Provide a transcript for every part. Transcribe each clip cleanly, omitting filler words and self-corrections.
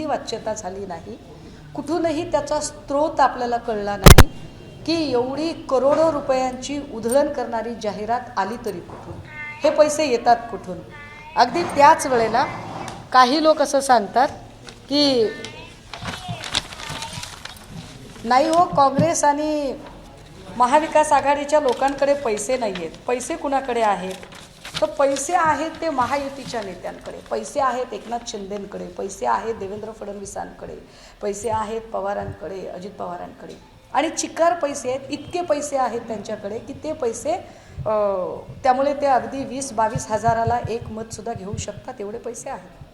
वाच्यता झाली नाही, कुठूनही त्याचा स्रोत आपल्याला कळला नाही की एवढी करोडो रुपयांची उधळण करणारी जाहिरात आली तरी कुठून, हे पैसे येतात कुठून. अगदी त्याच वेळेला काही लोक असं सांगतात की नाही हो, काँग्रेस आणि महाविकास आघाडीच्या लोकांकडे पैसे नाही आहेत. पैसे कुणाकडे आहेत? तर पैसे आहेत ते महायुतीच्या नेत्यांकडे, पैसे आहेत एकनाथ शिंदेंकडे, पैसे आहेत देवेंद्र फडणवीसांकडे, पैसे आहेत पवारांकडे, अजित पवारांकडे, आणि चिकार पैसे आहेत. इतके पैसे आहेत त्यांच्याकडे की ते पैसे त्यामुळे ते अगदी 20-22 हजाराला एक मतसुद्धा घेऊ शकतात, एवढे पैसे आहेत.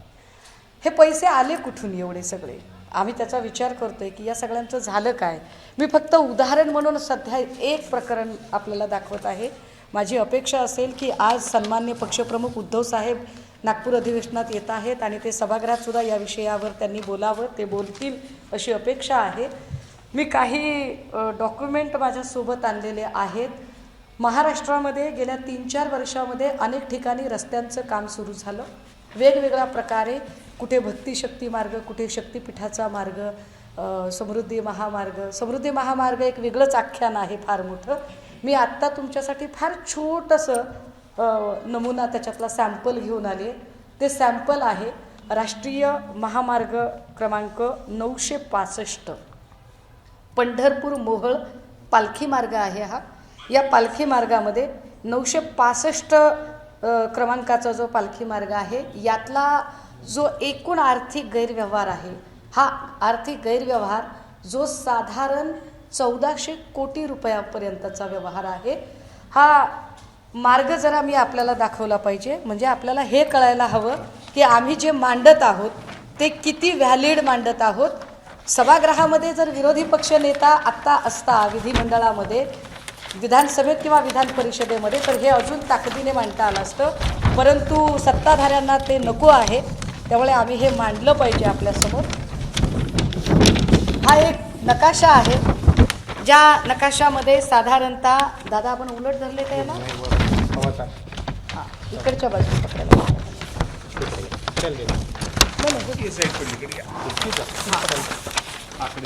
हे पैसे आले कुठून एवढे सगळे? आम्ही त्याचा विचार करतोय की या सगळ्यांचं झालं काय. मी फक्त उदाहरण म्हणून सध्या एक प्रकरण आपल्याला दाखवत आहे. माझी अपेक्षा असेल की आज सन्मान्य पक्षप्रमुख उद्धव साहेब नागपूर अधिवेशनात येत आहेत आणि ते सभागृहात सुद्धा या विषयावर त्यांनी बोलावं, ते बोलतील अशी अपेक्षा आहे. मी काही डॉक्युमेंट माझ्यासोबत आणलेले आहेत. महाराष्ट्रामध्ये गेल्या 3-4 वर्षामध्ये अनेक ठिकाणी रस्त्यांचं काम सुरू झालं वेगवेगळ्या प्रकारे. कुठे भक्तिशक्ती मार्ग, कुठे शक्तिपीठाचा मार्ग, समृद्धी महामार्ग एक वेगळंच आख्यान आहे फार मोठं. मी आत्ता तुमच्यासाठी फार छोटंसं नमुना त्याच्यातला सॅम्पल घेऊन आले. ते सॅम्पल आहे राष्ट्रीय महामार्ग क्रमांक 965 पंढरपूर मोहोळ पालखी मार्ग आहे हा. या पालखी मार्गामध्ये 965 क्रमांकाचा जो पालखी मार्ग आहे यातला जो एकूण आर्थिक गैरव्यवहार आहे, हा आर्थिक गैरव्यवहार जो साधारण 1400 कोटी रुपयापर्यंतचा व्यवहार आहे. हा मार्ग जरा मी आपल्याला दाखवला पाहिजे, म्हणजे आपल्याला हे कळायला हवं की आम्ही जे मांडत आहोत ते किती व्हॅलिड मांडत आहोत. सभागृहामध्ये जर विरोधी पक्ष नेता आत्ता असता विधिमंडळामध्ये, विधानसभेत किंवा विधान परिषदेमध्ये, तर हे अजून ताकदीने मांडता आलं असतं. परंतु सत्ताधाऱ्यांना ते नको आहे, त्यामुळे आम्ही हे मांडलं पाहिजे आपल्यासमोर. हा एक नकाशा आहे, ज्या नकाशामध्ये साधारणतः दादा आपण उलट धरले काय ना, हां इकडच्या बाजूला पकडायला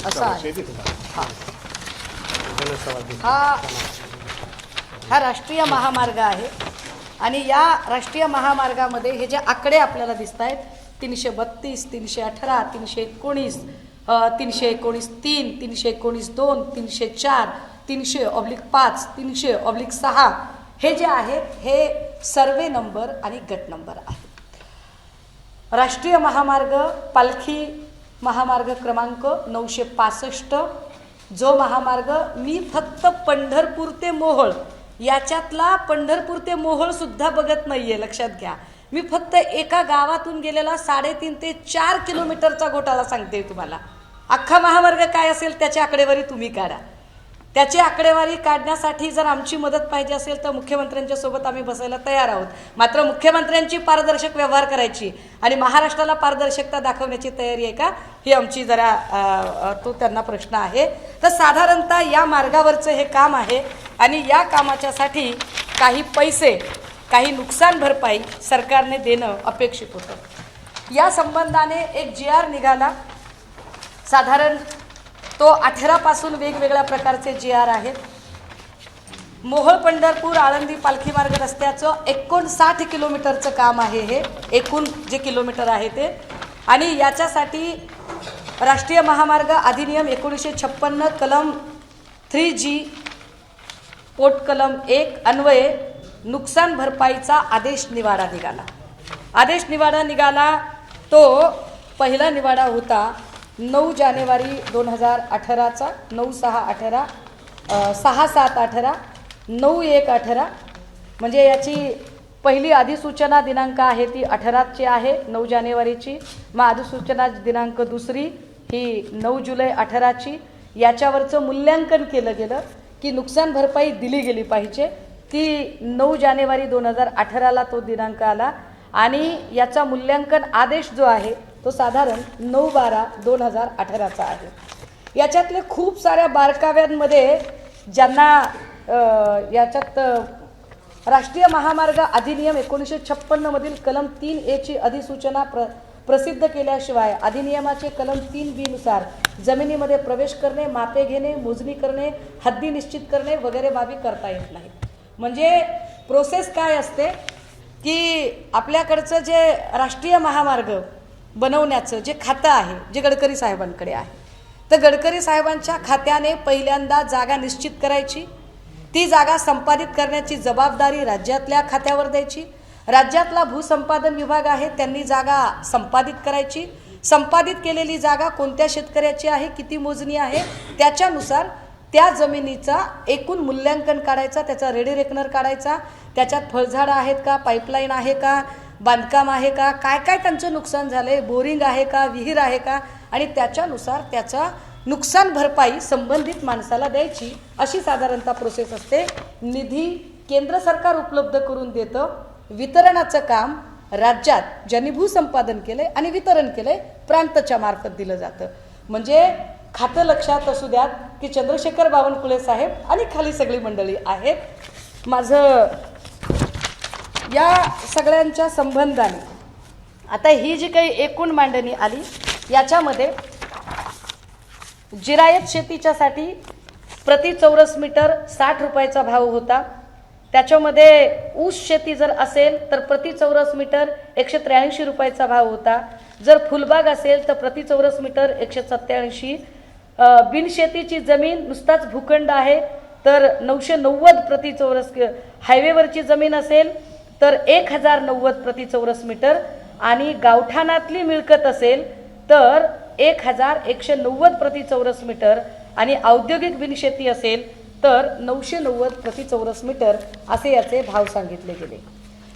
असं आहे. हा राष्ट्रीय महामार्ग आहे आणि या राष्ट्रीय महामार्गामध्ये हे जे आकडे आपल्याला दिसत आहेत 332, 318, 319, 319(3), 319(2), 304, 300/5, 300/6 हे जे आहेत हे सर्वे नंबर आणि गट नंबर आहेत. राष्ट्रीय महामार्ग पालखी महामार्ग क्रमांक 965 जो महामार्ग मी फक्त पंढरपूर ते मोहोळ याच्यातला पंढरपूर ते मोहोळ सुद्धा बघत नाहीये, लक्षात घ्या. मी फक्त एका गावातून गेलेला 3.5 ते 4 किलोमीटरचा घोटाळा सांगते तुम्हाला. अख्खा महामार्ग काय असेल त्याची आकडेवारी तुम्ही काढा. त्याची आकडेवारी काढण्यासाठी जर आमची मदत पाहिजे असेल तर मुख्यमंत्र्यांच्या सोबत आम्ही बसायला तयार आहोत. मात्र मुख्यमंत्र्यांची पारदर्शक व्यवहार करायची आणि महाराष्ट्राला पारदर्शकता दाखवण्याची तयारी आहे का, ही आमची जरा तो त्यांना प्रश्न आहे. तर साधारणतः या मार्गावरचं हे काम आहे आणि या कामाच्यासाठी काही पैसे, काही नुकसान भरपाई सरकारने देणं अपेक्षित होतं. या संबंधाने एक GR निघाला. साधारण तो 18 पासून वेगवेगळ्या प्रकारचे GR आहेत. मोहोळ पंढरपूर आळंदी पालखी मार्ग रस्त्याचं 59 किलोमीटरचं काम आहे. हे एकूण जे किलोमीटर आहे ते, आणि याच्यासाठी राष्ट्रीय महामार्ग अधिनियम 1956 कलम 3G पोट कलम 1 अन्वये नुकसान भरपाईचा आदेश निवाडा निघाला. तो पहिला निवाडा होता 9 जानेवारी 2018चा, 9/6/18, 6/7/18, 9/1/18. म्हणजे याची पहिली अधिसूचना दिनांक आहे ती 18ची आहे, 9 जानेवारीची. मग अधिसूचना दिनांक दुसरी ही 9 जुलै 18ची. याच्यावरचं मूल्यांकन केलं गेलं की नुकसान भरपाई दिली गेली पाहिजे. ती 9 जानेवारी 2018ला तो दिनांक आला आणि याचा मूल्यांकन आदेश जो आहे तो साधारण 9/12/2018चा आहे. याच्यातले खूप साऱ्या बारकाव्यांमध्ये ज्यांना याच्यात राष्ट्रीय महामार्ग अधिनियम 1956 मधील कलम 3A ची अधिसूचना प्रसिद्ध केल्याशिवाय अधिनियमाचे कलम 3B नुसार जमिनीमध्ये प्रवेश करणे, मापे घेणे, मोजणी करणे, हद्दी निश्चित करणे वगैरे बाबी करता येत नाहीत. म्हणजे प्रोसेस काय असते की आपल्याकडचं जे राष्ट्रीय महामार्ग बनवण्याचं जे खातं आहे, जे गडकरी साहेबांकडे आहे, तर गडकरी साहेबांच्या खात्याने पहिल्यांदा जागा निश्चित करायची, ती जागा संपादित करण्याची जबाबदारी राज्यातल्या खात्यावर द्यायची. राज्यातला भूसंपादन विभाग आहे, त्यांनी जागा संपादित करायची. संपादित केलेली जागा कोणत्या शेतकऱ्याची आहे, किती मोजणी आहे, त्याच्यानुसार त्या जमिनीचा एकूण मूल्यांकन काढायचा, त्याचा रेडी रेकनर काढायचा, त्याच्यात फळझाडं आहेत का, पाईपलाईन आहे का, बांधकाम आहे का, काय काय त्यांचं नुकसान झालंय, बोरिंग आहे का, विहीर आहे का, आणि त्याच्यानुसार त्याचा नुकसान भरपाई संबंधित माणसाला द्यायची. अशी साधारणतः प्रोसेस असते. निधी केंद्र सरकार उपलब्ध करून देतं. वितरणाचं काम राज्यात ज्यांनी भूसंपादन केलंय आणि वितरण केलंय प्रांतच्या मार्फत दिलं जातं. म्हणजे खातं लक्षात असू द्यात की चंद्रशेखर बावनकुळे साहेब आणि खाली सगळी मंडळी आहेत. माझं या सगळ्यांच्या संबंधाने आता ही जी काही एकूण मांडणी आली, याच्यामध्ये जिरायत शेतीच्यासाठी प्रति चौरस मीटर 60 रुपयाचा भाव होता. त्याच्यामध्ये ऊस शेती जर असेल तर प्रति चौरस मीटर 183 रुपयाचा भाव होता. जर फुलबाग असेल तर प्रति चौरस मीटर 187. बिनशेतीची जमीन नुसताच भूखंड आहे तर 990 प्रति चौरस. हायवेवरची जमीन असेल तर 1090 प्रति चौरस मीटर, आणि गावठाणातली मिळकत असेल तर 1190 प्रति चौरस मीटर, आणि औद्योगिक बिनशेती असेल तर 990 प्रति चौरस मीटर असे याचे भाव सांगितले गेले.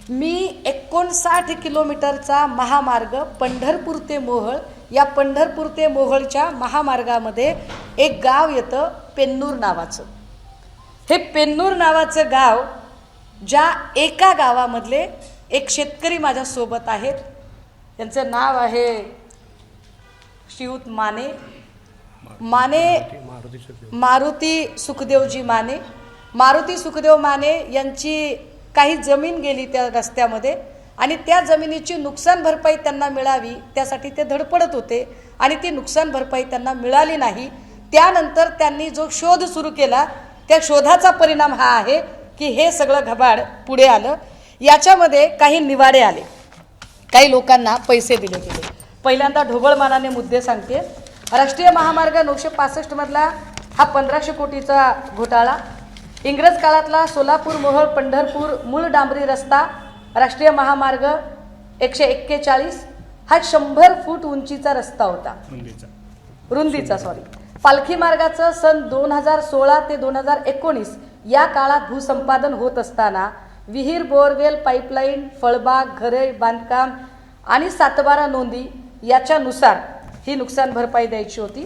मी 59 किलोमीटरचा महामार्ग पंढरपूर ते मोहोळ, या पंढरपूर ते मोहोळच्या महामार्गामध्ये एक गाव येतं पेन्नूर नावाचं. हे पेन्नूर नावाचं गाव, ज्या एका गावामधले एक शेतकरी माझ्यासोबत आहेत, त्यांचं नाव आहे श्रीयुत माने मारुती सुखदेवजी माने. मारुती सुखदेव माने यांची काही जमीन गेली त्या रस्त्यामध्ये, आणि त्या जमिनीची नुकसान भरपाई त्यांना मिळावी त्यासाठी ते धडपडत होते, आणि ती नुकसान भरपाई त्यांना मिळाली नाही. त्यानंतर त्यांनी जो शोध सुरू केला, त्या शोधाचा परिणाम हा आहे की हे सगळं घबाड पुढे आलं. याच्यामध्ये काही निवाडे आले, काही लोकांना पैसे दिले गेले. पहिल्यांदा ढोबळमानाने मुद्दे सांगते. राष्ट्रीय महामार्ग 965 मधला हा 1500 कोटीचा घोटाळा. इंग्रज काळातला सोलापूर मोहोळ पंढरपूर मूळ डांबरी रस्ता राष्ट्रीय महामार्ग 141 हा 100 फूट उंचीचा रस्ता होता, रुंदीचा सॉरी. पालखी मार्गाचं सन 2016 ते 2019 या काळात भूसंपादन होत असताना विहीर, बोरवेल, पाईपलाईन, फळबाग, घरे, बांधकाम आणि 7/12 नोंदी याच्यानुसार ही नुकसान भरपाई द्यायची होती.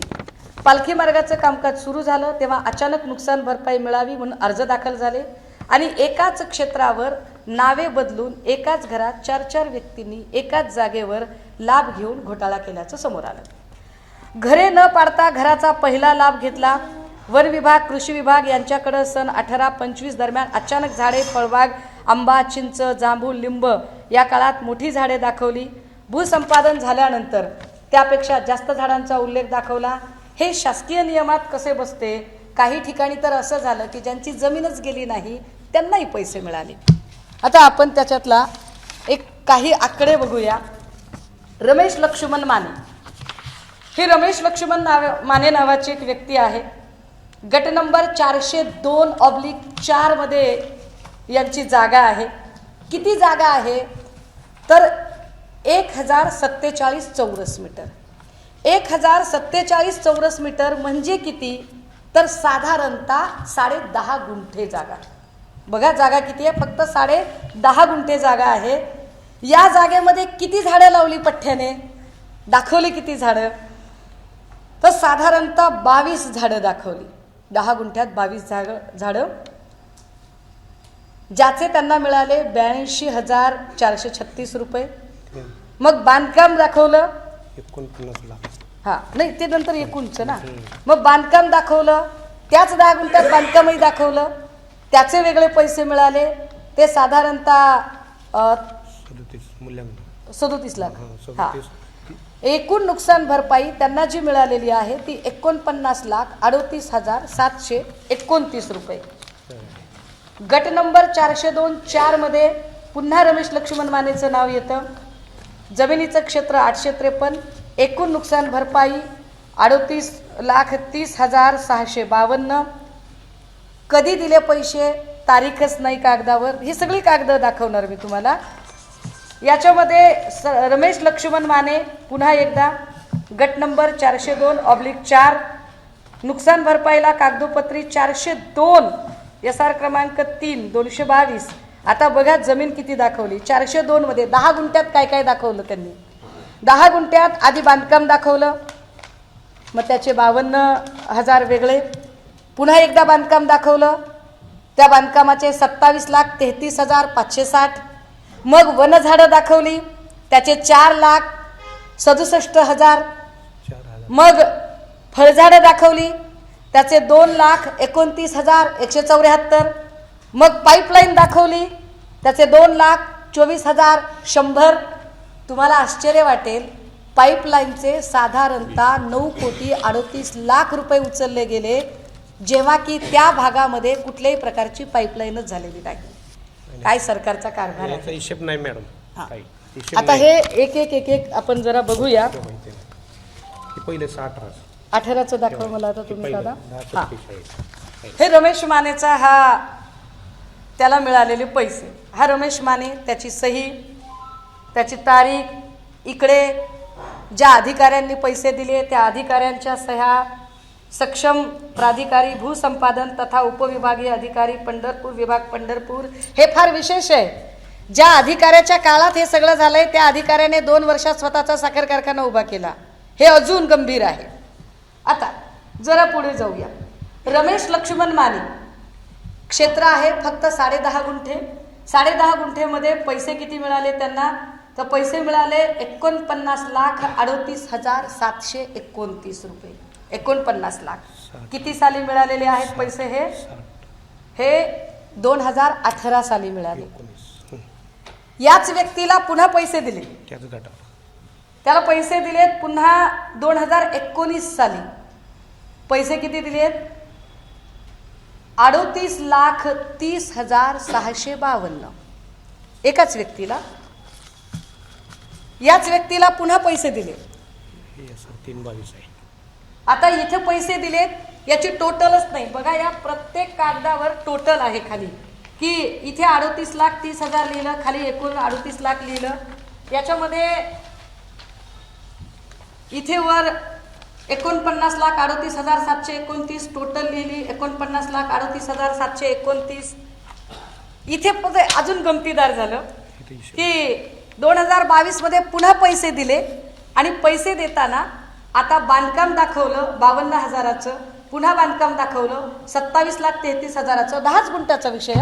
पालखी मार्गाचं कामकाज सुरू झालं तेव्हा अचानक नुकसान भरपाई मिळावी म्हणून अर्ज दाखल झाले, आणि एकाच क्षेत्रावर नावे बदलून एकाच घरात 4-4 व्यक्तींनी एकाच जागेवर लाभ घेऊन घोटाळा केल्याचं समोर आलं. घरे न पाडता घराचा पहिला लाभ घेतला. वन विभाग, कृषी विभाग यांच्याकडे सन 18-25 दरम्यान अचानक झाडे, फळबाग, आंबा, चिंच, जांभूळ, लिंब या काळात मोठी झाडे दाखवली. भूसंपादन झाल्यानंतर त्यापेक्षा जास्त झाडांचा उल्लेख दाखवला. हे शासकीय नियमात कसे बसते? काही ठिकाणी तर असं झालं की ज्यांची जमीनच गेली नाही त्यांनाही पैसे मिळाले. आता आपण त्याच्यातला काही आकडे बघूया. रमेश लक्ष्मण माने, हे रमेश लक्ष्मण माने नावाची एक व्यक्ती आहे. गट नंबर 402/4 मध्ये यांची जागा आहे. किती जागा आहे तर 1047 चौरस मीटर. 1047 चौरस मीटर म्हणजे किती तर साधारणतः 10.5 गुंठे जागा. बघा जागा किती आहे, फक्त 10.5 गुंठे जागा आहे. या जागेमध्ये किती झाडं लावली पठ्ठ्याने, दाखवली किती झाडं तर साधारणतः 22 झाडं दाखवली. 10 गुंठ्यात 22 झाडं, ज्याचे त्यांना मिळाले 82,436 रुपये. मग बांधकाम दाखवलं 49 लाख. हा नाही ते नंतर एकूणच ना. मग बांधकाम दाखवलं, त्याच 10 गुंठ्यात बांधकामही दाखवलं, त्याचे वेगळे पैसे मिळाले. ते साधारणतः 37 37 लाख. हा एकूण नुकसान भरपाई त्यांना जी मिळालेली आहे ती 49,38,729 रुपये. गट नंबर 402-4 मध्ये पुन्हा रमेश लक्ष्मण मानेचं नाव येतं. जमिनीचं क्षेत्र 853. एकूण नुकसान भरपाई 38,30,652. कधी दिले पैसे तारीखच नाही कागदावर. ही सगळी कागदं दाखवणार मी तुम्हाला. याच्यामध्ये रमेश लक्ष्मण माने पुन्हा एकदा गट नंबर 402/4 नुकसान भरपाईला कागदोपत्री 402 SR क्रमांक 3 222. आता बघा जमीन किती दाखवली. 402 मध्ये 10 गुंठ्यात काय काय दाखवलं त्यांनी. 10 गुंठ्यात आधी बांधकाम दाखवलं, मग त्याचे 52,000 वेगळे. पुन्हा एकदा बांधकाम दाखवलं, त्या बांधकामाचे 27,33,560. मग वनझाडं दाखवली, त्याचे 4,67,000. मग फळझाडं दाखवली, त्याचे 2,29,174. मग पाईपलाईन दाखवली, त्याचे 2,24,100. तुम्हाला आश्चर्य वाटेल, पाईपलाईनचे साधारणतः 9,38,00,000 रुपये उचलले गेले, जेव्हा की त्या भागामध्ये कुठल्याही प्रकारची पाईपलाईनच झालेली नाही. काय सरकारचा कारभार आहे. हिशेब नाही मॅडम. आता हे एक एक एक एक आपण जरा बघूया. पहिले 18चं दाखव मला आता तुम्ही दादा. हे रमेश मानेचा हा त्याला मिळालेले पैसे. हा रमेश माने, त्याची सही, त्याची तारीख, इकडे ज्या अधिकाऱ्यांनी पैसे दिले त्या अधिकाऱ्यांच्या सह्या, सक्षम प्राधिकारी भूसंपादन तथा उपविभागीय अधिकारी पंढरपूर विभाग पंढरपूर. हे फार विशेष आहे. ज्या अधिकाऱ्याच्या काळात हे सगळं झालंय त्या अधिकाऱ्याने 2 वर्षात स्वतःचा साखर कारखाना उभा केला. हे अजून गंभीर आहे. आता जरा पुढे जाऊया. रमेश लक्ष्मण माने क्षेत्र आहे फक्त 10.5 गुंठे. 10.5 गुंठेमध्ये पैसे किती मिळाले त्यांना, तर पैसे मिळाले 49,38,729 रुपये. 49 लाख. किती साली मिळालेले आहेत पैसे हे 2018 साली मिळाले. याच व्यक्तीला पुन्हा पैसे दिले, त्याला पैसे दिलेत पुन्हा 2019 साली. पैसे किती दिलेत, 38,30,652. एकाच व्यक्तीला. याच व्यक्तीला पुन्हा पैसे दिले. 322 आहे. आता इथे पैसे दिलेत याची टोटलच नाही. बघा या प्रत्येक कागदावर टोटल आहे खाली, की इथे 38,30,000 लिहिलं, खाली एकूण 38 लाख लिहिलं. याच्यामध्ये इथे वर 49,38,729 टोटल लिहिली. 49,38,729. इथे अजून गमतीदार झालं की 2022 मध्ये पुन्हा पैसे दिले आणि पैसे देताना आता बांधकाम दाखवलं 52,000चं, पुन्हा बांधकाम दाखवलं 27,33,000चं. 10 गुंठ्याचा विषय.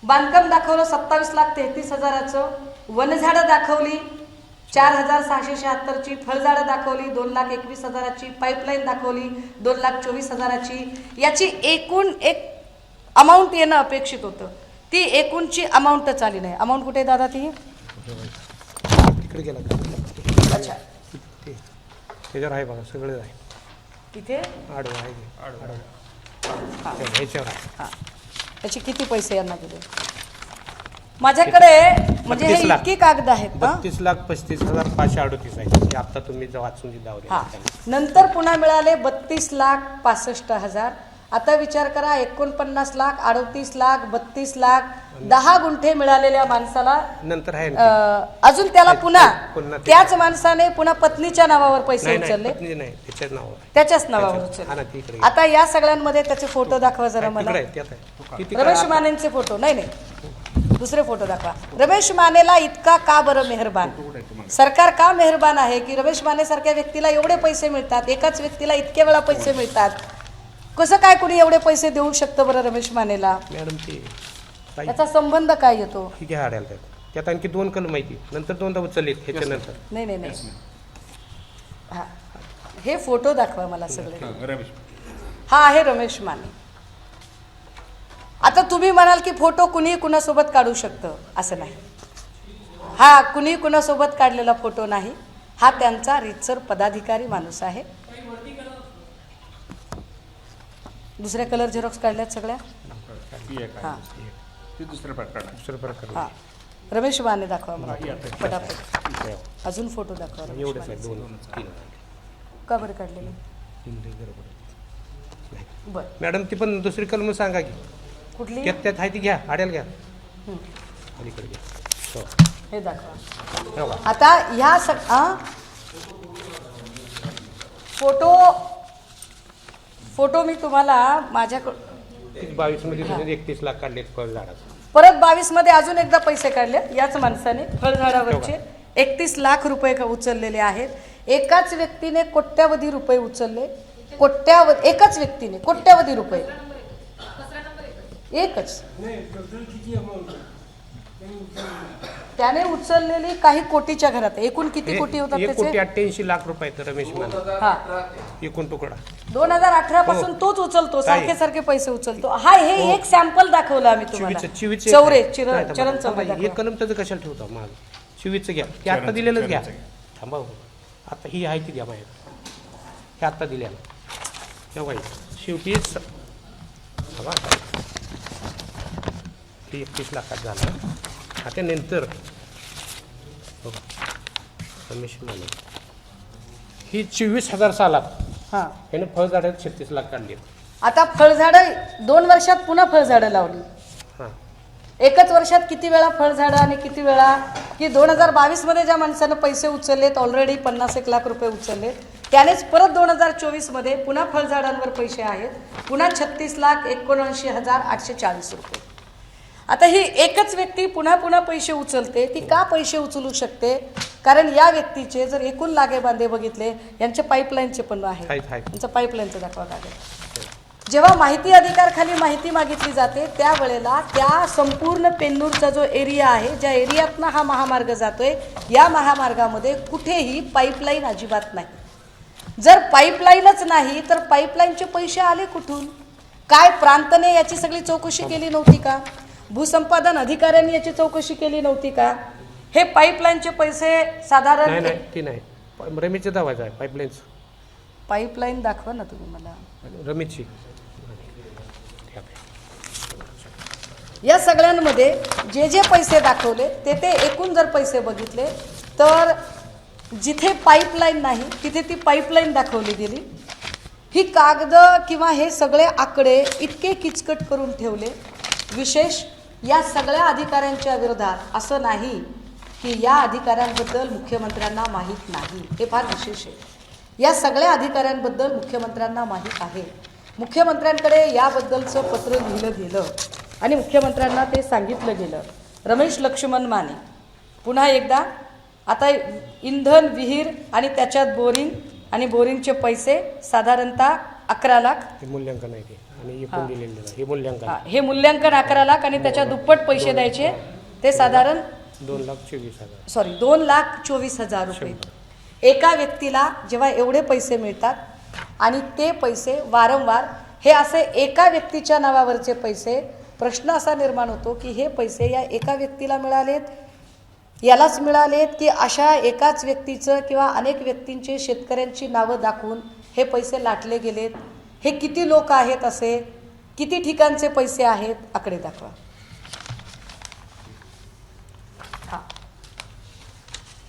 बांधकाम दाखवलं 27,33,000चं. वनझाडं दाखवली 4,676ची. फळझाडं दाखवली 2,21,000ची. पाईपलाईन दाखवली 2,24,000ची. याची एकूण एक अमाऊंट येणं अपेक्षित होतं. ती एकूणची अमाऊंटच आली नाही. अमाऊंट कुठे दादा ती? अच्छा, त्याच्यावर आहे बघा, सगळं आहे तिथे आडवं आहे. याचे किती पैसे यांना दिले माझ्याकडे, म्हणजे हे इतकी कागद आहेत. 32,35,538 आहे. आता तुम्ही वाचून दिला. नंतर पुन्हा मिळाले 32,65,000. आता विचार करा, 49 लाख, 38 लाख, 32 लाख, 10 गुंठे मिळालेल्या माणसाला नंतर आहे अजून त्याला पुन्हा त्याच माणसाने पुन्हा पत्नीच्या नावावर पैसे उचलले. त्याच्याच नावावर उचलले. आता या सगळ्यांमध्ये त्याचे फोटो दाखवा जरा मला. रमेश मानेंचे फोटो नाही, दुसरे फोटो दाखवा. रमेश मानेला इतका का बरं मेहरबान, सरकार का मेहरबान आहे की रमेश माने सारख्या व्यक्तीला एवढे पैसे मिळतात, एकाच व्यक्तीला इतके वेळा पैसे मिळतात. कसं काय कोणी एवढे पैसे देऊ शकतं बरं रमेश मानेला? मॅडम याचा संबंध काय येतो? त्यात आणखी 2 कलम माहिती, नंतर 2दा उचलले ह्याच्यानंतर. नाही. हा, हे फोटो दाखवा मला सगळे. हा आहे रमेश माने. आता तुम्ही म्हणाल की फोटो कुणी कुणासोबत काढू शकतं, असं नाही. हा कुणी कुणासोबत काढलेला फोटो नाही. हा त्यांचा रीतसर पदाधिकारी माणूस आहे. दुसऱ्या कलर झेरॉक्स काढल्यात सगळ्या. हां दुसरं प्रकार हां रमेश वाने दाखवा मला पटापट. अजून फोटो दाखवा. एवढंच आहे 2-3 का बरं काढलेले? बरं मॅडम ती पण दुसरी कलम सांगा की कुठली? त्यात आहे ती घ्या आड्याला घ्या हं. अलीकडे घ्या. हो हे दाखवा. हो का? आता ह्या फोटो मी तुम्हाला माझ्याकडं 22 मध्ये 31 लाख काढलेत फळ झाडाचं. परत 22 मध्ये अजून एकदा पैसे काढले याच माणसाने फळझाडावरचे 31 लाख रुपये उचललेले आहेत. एकाच व्यक्तीने कोट्यावधी रुपये उचलले. एकाच व्यक्तीने कोट्यावधी रुपये एकच त्याने उचललेली काही कोटीच्या घरात. एकूण किती कोटी होतात 1,88 लाख रुपये तर रमेश माने हा एकूण तुकडा 2018 पासून तोच उचलतो. सारखे सारखे पैसे उचलतो. हा हे एक सॅम्पल दाखवलं आम्ही तुम्हाला. चरण चौरे हे कलम त्याचं कशाला ठेवतो माझं शिवीचं घ्या. हे आता दिलेलंच घ्या. थांबा आता ही आहे ती द्या बाहेर. हे आता दिलेलं तेव्हा शेवटीच हे 31 लाखात झालं. आता नंतर रमेश माने ही 24,000 सालात हा याने फळझाडात 36 लाख काढले. आता फळझाडं 2 वर्षात पुन्हा फळझाडं लावली. हां एकच वर्षात किती वेळा फळझाडं आणि किती वेळा की 2022 मध्ये ज्या माणसानं पैसे उचललेत ऑलरेडी 51 लाख रुपये उचलले त्यानेच परत 2024 मध्ये पुन्हा फळझाडांवर पैसे आहेत. पुन्हा 36,79,840 रुपये. आता ही एकच व्यक्ती पुन्हा पुन्हा पैसे उचलते. ती का पैसे उचलू शकते? कारण या व्यक्तीचे जर एकूण लागे बांधे बघितले यांचे पाईपलाईनचे पण आहे. यांचं पाईपलाईनचं दाखवा कागद. जेव्हा माहिती अधिकारखाली माहिती मागितली जाते त्यावेळेला त्या संपूर्ण पेन्नूरचा जो एरिया आहे ज्या एरियातनं हा महामार्ग जातोय या महामार्गामध्ये कुठेही पाईपलाईन अजिबात नाही. जर पाईपलाईनच नाही तर पाईपलाईनचे पैसे आले कुठून? काय प्रांतने याची सगळी चौकशी केली नव्हती का? भूसंपादन अधिकाऱ्यांनी याची चौकशी केली नव्हती का? हे पाईपलाईनचे पैसे साधारण नाही रमेशचे दावायचं आहे पाईपलाईनचं. पाईपलाईन दाखवा ना तुम्ही मला. रमेशची या सगळ्यांमध्ये जे जे पैसे दाखवले ते एकूण जर पैसे बघितले तर जिथे पाईपलाईन नाही तिथे ती पाईपलाईन दाखवली गेली. ही कागद किंवा हे सगळे आकडे इतके किचकट करून ठेवले. विशेष या सगळ्या अधिकाऱ्यांच्या विरोधात असं नाही की या अधिकाऱ्यांबद्दल मुख्यमंत्र्यांना माहीत नाही. हे फार विशेष आहे. या सगळ्या अधिकाऱ्यांबद्दल मुख्यमंत्र्यांना माहीत आहे. मुख्यमंत्र्यांकडे याबद्दलचं पत्र लिहिलं गेलं आणि मुख्यमंत्र्यांना ते सांगितलं गेलं. रमेश लक्ष्मण माने पुन्हा एकदा आता इंधन विहीर आणि त्याच्यात बोरिंग आणि बोरिंगचे पैसे साधारणतः 11 लाख मूल्यांकन आहे ते आणि एकूण दिलेलं हे मूल्यांकन हे मूल्यांकन 11 लाख आणि त्याच्या दुप्पट पैसे द्यायचे ते साधारण 2,24,000 सॉरी 2,24,000 रुपये. एका व्यक्तीला जेव्हा एवढे पैसे मिळतात आणि ते पैसे वारंवार हे असे एका व्यक्तीच्या नावावरचे पैसे प्रश्न असा निर्माण होतो की हे पैसे या एका व्यक्तीला मिळालेत यालाच मिळालेत की अशा एकाच व्यक्तीचं किंवा अनेक व्यक्तींचे शेतकऱ्यांची नावं दाखवून हे पैसे लाटले गेलेत. हे किती लोक आहेत असे किती ठिकाणचे पैसे आहेत आकडे दाखवा. हा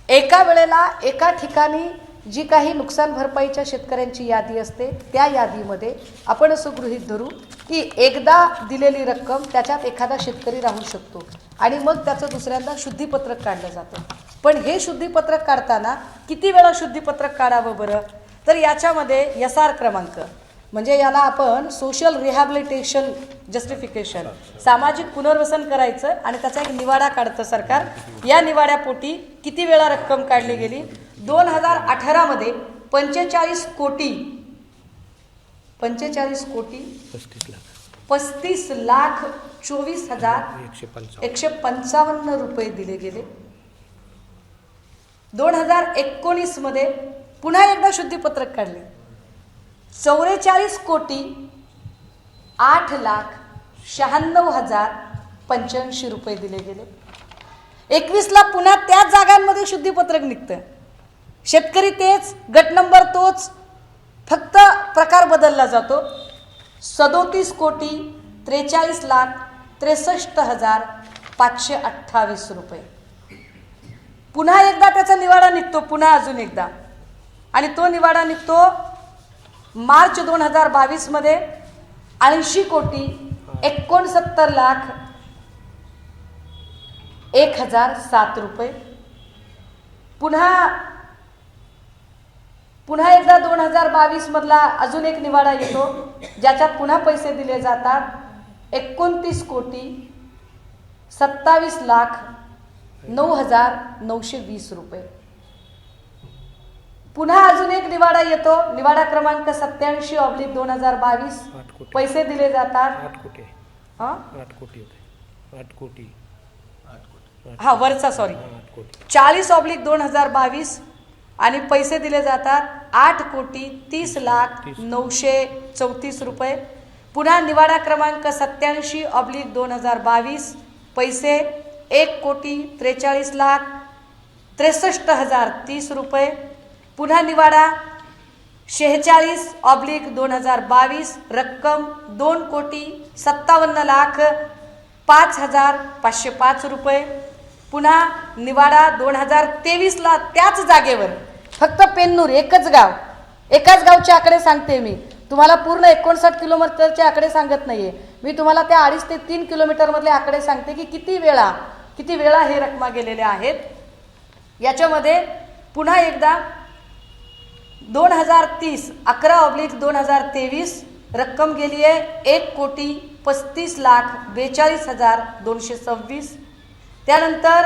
एका वेळेला एका ठिकाणी जी काही नुकसान भरपाईच्या शेतकऱ्यांची यादी असते त्या यादीमध्ये आपण असं गृहीत धरू की एकदा दिलेली रक्कम त्याच्यात एखादा शेतकरी राहू शकतो आणि मग त्याचं दुसऱ्यांदा शुद्धीपत्रक काढलं जातं. पण हे शुद्धीपत्रक काढताना किती वेळा शुद्धीपत्रक काढावं बरं? तर याच्यामध्ये SR क्रमांक म्हणजे याला आपण सोशल रिहॅबिलिटेशन जस्टिफिकेशन सामाजिक पुनर्वसन करायचं आणि त्याचा एक निवाडा काढतं सरकार. या निवाड्यापोटी किती वेळा रक्कम काढली गेली? 2018 मध्ये 45 कोटी 35,24,155 रुपये दिले गेले. 2019 मध्ये पुन्हा एकदा शुद्धीपत्रक काढले 44,08,96,085 रुपये दिले गेले. 21 ला पुन्हा त्याच जागांमध्ये शुद्धीपत्रक निघतं शेतकरी तेच, गट नंबर तोच, फक्त प्रकार बदलला जातो. 37,43,63,528 रुपये. पुन्हा एकदा त्याचा निवाडा निघतो, पुन्हा अजून एकदा, आणि तो निवाडा निघतो मार्च 2022 मध्ये 80,69,01,007 रुपये. पुन्हा एकदा 2022 मधला अजून एक निवाडा येतो, ज्याच्यात पुन्हा पैसे दिले जातात 29,27,09,920 रुपये. पुन्हा अजून एक निवाडा येतो, निवाडा क्रमांक 87/2022. पैसे दिले जातात 8 कोटी. हा वरचा, सॉरी, 40/2022 आणि पैसे दिले जातात 8,30,09,34 रुपये. पुन्हा निवाडा क्रमांक 87/2022 पैसे 1,43,63,030 रुपये. पुन्हा निवाडा 46/2022 रक्कम 2,57,05,505 रुपये. पुन्हा निवाडा 2023ला त्याच जागेवर, फक्त पेन्नूर, एकाच गावचे आकडे सांगते मी तुम्हाला, पूर्ण 59 किलोमीटरचे आकडे सांगत नाहीये मी तुम्हाला, त्या 2.5 ते 3 किलोमीटर मधले आकडे सांगते की किती वेळा हे रकमा गेलेल्या आहेत. याच्यामध्ये पुन्हा एकदा 2030 11/2023 रक्कम गेली आहे 1,35,42,226. त्यानंतर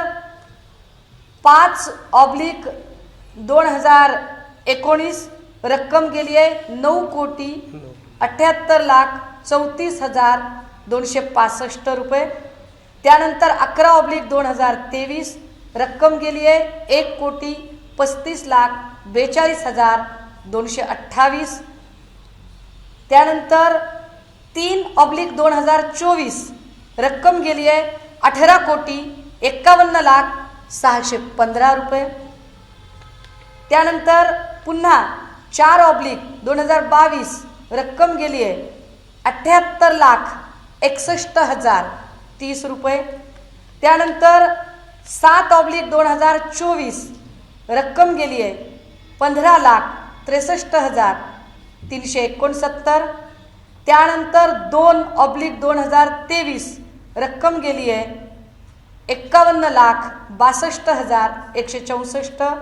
5/2019 रक्कम गेली आहे 9,78,34,265 रुपये. त्यानंतर 11/2023 रक्कम गेली आहे 1,35,42,228. त्यानंतर 3/2024 रक्कम गेली आहे 18,51,0615 रुपये. त्यानंतर पुन्हा 4/2022 रक्कम गेली आहे 78,61,030 रुपये. त्यानंतर 7/2024 रक्कम गेली आहे 15,63,369. त्यानंतर 2/2023 रक्कम गेली आहे 51,62,164.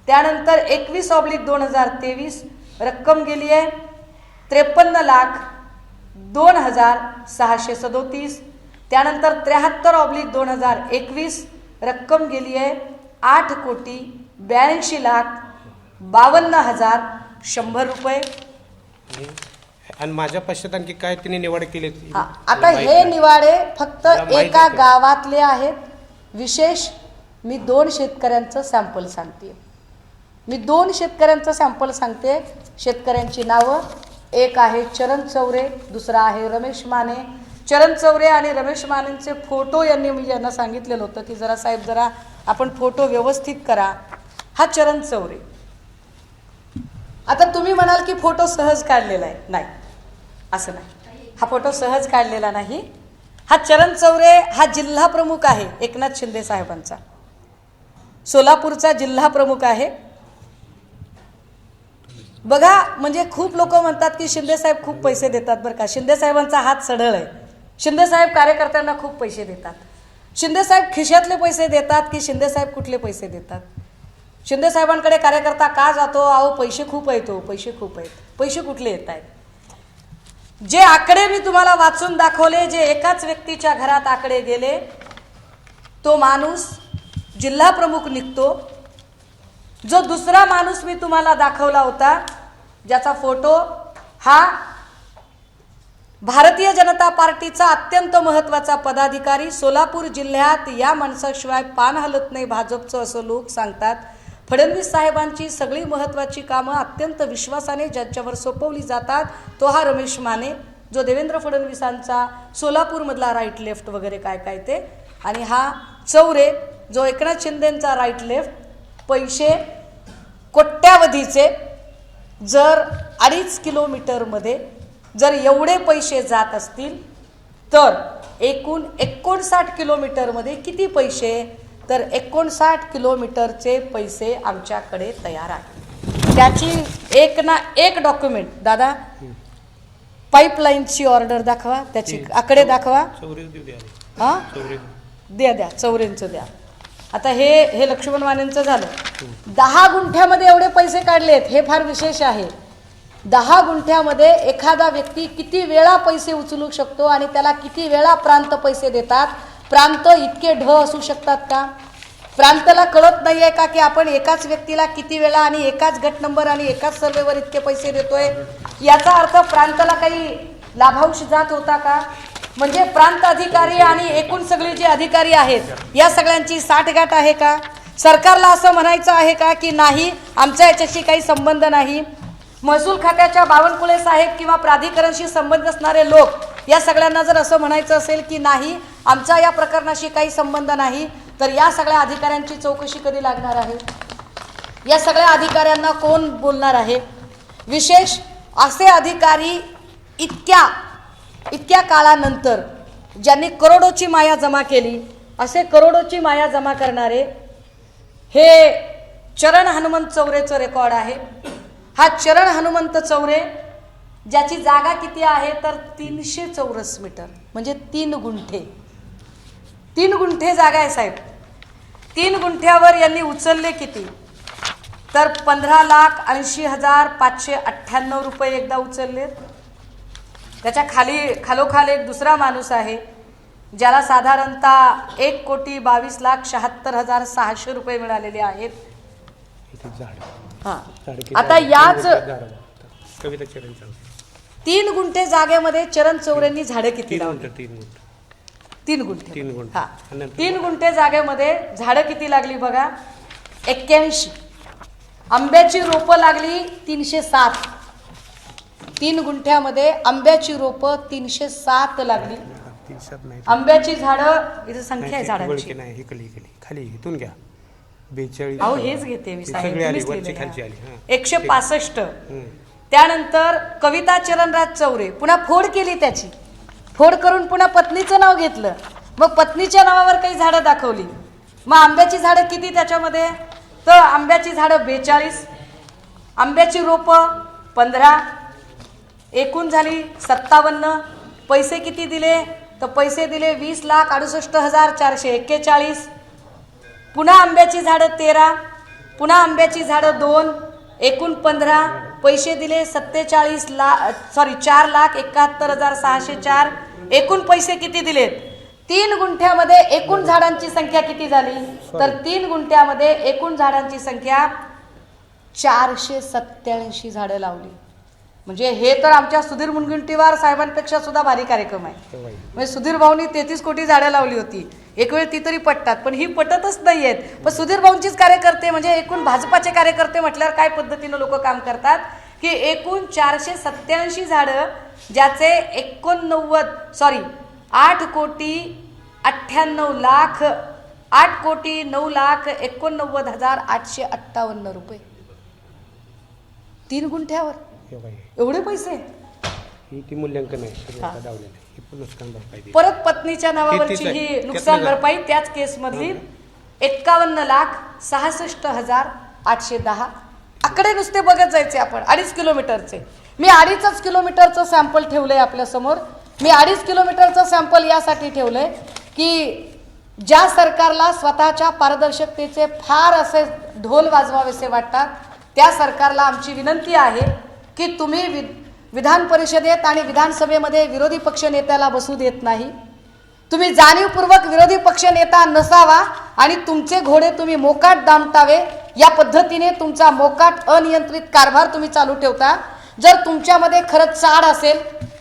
त्यानंतर 21/2023 रक्कम गेली आहे 53,02,637. त्यानंतर 73/2021 रक्कम गेली आहे 8,82,52,100 रुपये. आणि माझ्या पश्चात आणखी काय तिने निवाड केले? आता हे निवाडे फक्त एका गावातले आहेत. विशेष मी 2 शेतकऱ्यांचं सॅम्पल सांगते. शेतकऱ्यांची नावं, एक आहे चरण चौरे, दुसरा आहे रमेश माने. चरण चौरे आणि रमेश मानेंचे फोटो मी यांना सांगितलेलं होतं की जरा साहेब जरा आपण फोटो व्यवस्थित करा. हा चरण चौरे. आता तुम्ही म्हणाल की फोटो सहज काढलेला आहे. नाही, असं नाही, हा फोटो सहज काढलेला नाही. हा चरण चौरे हा जिल्हा प्रमुख आहे एकनाथ शिंदे साहेबांचा, सोलापूरचा जिल्हा प्रमुख आहे. बघा, म्हणजे खूप लोक म्हणतात की शिंदे साहेब खूप पैसे देतात. बरं का, शिंदे साहेबांचा हात सढळ आहे. शिंदे साहेब कार्यकर्त्यांना खूप पैसे देतात. शिंदे साहेब खिशातले पैसे देतात की शिंदे साहेब कुठले पैसे देतात? शिंदे साहेबांकडे कार्यकर्ता का जातो? अहो पैसे खूप आहेत, पैसे खूप आहेत. पैसे कुठले येत आहेत? जे आकडे मी तुम्हाला वाचून दाखवले, जे एकाच व्यक्तीच्या घरात आकडे गेले, तो माणूस जिल्हा प्रमुख निघतो. जो दुसरा माणूस मी तुम्हाला दाखवला होता, ज्याचा फोटो, हा भारतीय जनता पार्टीचा अत्यंत महत्त्वाचा पदाधिकारी. सोलापूर जिल्ह्यात या माणसाशिवाय पान हलत नाही भाजपचं, असं लोक सांगतात. फडणवीस साहेबांची सगळी महत्त्वाची कामं अत्यंत विश्वासाने ज्याच्यावर सोपवली जातात, तो हा रमेश माने, जो देवेंद्र फडणवीसांचा सोलापूरमधला राईट लेफ्ट वगैरे काय काय ते. आणि हा चौरे, जो एकनाथ शिंदेंचा राईट लेफ्ट. पैसे कोट्यावधीचे जर 2.5 किलोमीटरमध्ये जर एवढे पैसे जात असतील तर एकूण 59 किलोमीटरमध्ये किती पैसे, तर 59 किलोमीटरचे पैसे आमच्याकडे तयार आहेत. त्याची एक ना एक डॉक्युमेंट दादा, पाईपलाईनची ऑर्डर दाखवा, त्याची आकडे दाखवा. हां द्या चौऱ्यांचं द्या. आता हे लक्ष्मण मानेंचं झालं. 10 गुंठ्यामध्ये एवढे पैसे काढलेत, हे फार विशेष आहे. 10 गुंठ्यामध्ये एखादा व्यक्ती किती वेळा पैसे उचलू शकतो आणि त्याला किती वेळा प्रांत पैसे देतात. प्रांत इतके ढ असू शकतात का? प्रांताला कळत नाही आहे का की आपण एकाच व्यक्तीला किती वेळा आणि एकाच गट नंबर आणि एकाच सर्वेवर इतके पैसे देतोय? याचा अर्थ प्रांताला काही लाभांश जात होता का? म्हणजे प्रांत अधिकारी आणि एकूण सगळे जे अधिकारी आहेत या सगळ्यांची साठगाठ आहे का? सरकारला असं म्हणायचं आहे का की नाही, आमचा याच्याशी काही संबंध नाही? महसूल खात्याच्या बावनकुळे साहेब किंवा प्राधिकरणशी संबंध असणारे लोक या सगळ्यांना जर असं म्हणायचं असेल की नाही, आमचा या प्रकरणाशी काही संबंध नाही, तर या सगळ्या अधिकाऱ्यांची चौकशी कधी लागणार आहे? या सगळ्या अधिकाऱ्यांना कोण बोलणार आहे? विशेष असे अधिकारी इतक्या काळानंतर ज्यांनी करोडोची माया जमा केली, असे करोडोची माया जमा करणारे हे चरण हनुमंत चौरेचं रेकॉर्ड आहे. हा चरण हनुमंत चौरे ज्याची जागा किती आहे तर 300 चौरस मीटर, म्हणजे 3 गुंठे. 3 गुंठे जागा आहे साहेब. 3 गुंठ्यावर यांनी उचलले किती, तर 15,80,598 रुपये एकदा उचलले. त्याच्या खालोखाल एक दुसरा माणूस आहे ज्याला साधारणतः 1,22,76,600 रुपये मिळालेले आहेत. आता याच 3 गुंठे जागेमध्ये चरण चौरेंनी झाडं किती लावली? 3 गुंठे. 3 गुंठे जागेमध्ये झाडं किती लागली बघा, 81. आंब्याची रोपं लागली 307. 3 गुंठ्यामध्ये आंब्याची रोपं 307 लागली. आंब्याची झाडं, इथे संख्या आहे झाडांची, खाली इथून घ्या 42. अहो हेच घेते मी साहेब, 165. त्यानंतर कविता चरणराज चौरे, पुन्हा फोड केली त्याची, फोड करून पुन्हा पत्नीचं नाव घेतलं, मग पत्नीच्या नावावर काही झाडं दाखवली. मग आंब्याची झाडं किती त्याच्यामध्ये, तर आंब्याची झाडं 42, आंब्याची रोपं 15, एकूण झाली 57. पैसे किती दिले, तर पैसे दिले 20,68,441. पुन्हा आंब्याची झाडं 13, पुन्हा आंब्याची झाडं 2, एकूण 15. पैसे दिले 4,71,604. एकूण पैसे किती दिलेत? 3 गुंठ्यामध्ये एकूण झाडांची संख्या किती झाली, तर 3 गुंठ्यामध्ये एकूण झाडांची संख्या 487 झाडं लावली. म्हणजे हे तर आमच्या सुधीर मुनगंटीवार साहेबांपेक्षा सुद्धा भारी कार्यक्रम आहे. म्हणजे सुधीर भाऊंनी 33 कोटी झाडं लावली होती. एक वेळ ती तरी पटतात, पण ही पटतच नाहीयेत. पण सुधीर भाऊंचीच कार्यकर्ते म्हणजे एकूण भाजपाचे कार्यकर्ते म्हटल्यावर काय पद्धतीनं लोक काम करतात की एकूण 487 झाडं, ज्याचे 8,09,89,859,858 रुपये 3 गुंठ्यावर. एवढे पैसे मूल्यांकन आहे. परत पत्नीच्या नावावरची ही नुकसान भरपाई त्याच केस मधली 51,66,810. आकडे नुसते बघत जायचे आपण. 2.5 किलोमीटरचे, मी 2.5 किलोमीटरचं सॅम्पल ठेवलंय आपल्या समोर. मी 2.5 किलोमीटरचं सॅम्पल यासाठी ठेवलंय की ज्या सरकारला स्वतःच्या पारदर्शकतेचे फार असे ढोल वाजवावेसे वाटतात, त्या सरकारला आमची विनंती आहे की तुम्ही विधान परिषदेत आणि विधानसभेमध्ये विरोधी पक्ष नेत्याला बसू देत नाही. तुम्ही जाणीवपूर्वक विरोधी पक्ष नेता नसावा आणि तुमचे घोडे तुम्ही मोकाट दामटावे, या पद्धतीने तुमचा मोकाट अनियंत्रित कारभार तुम्ही चालू ठेवता. जर तुमच्यामध्ये खरंच चाड असेल,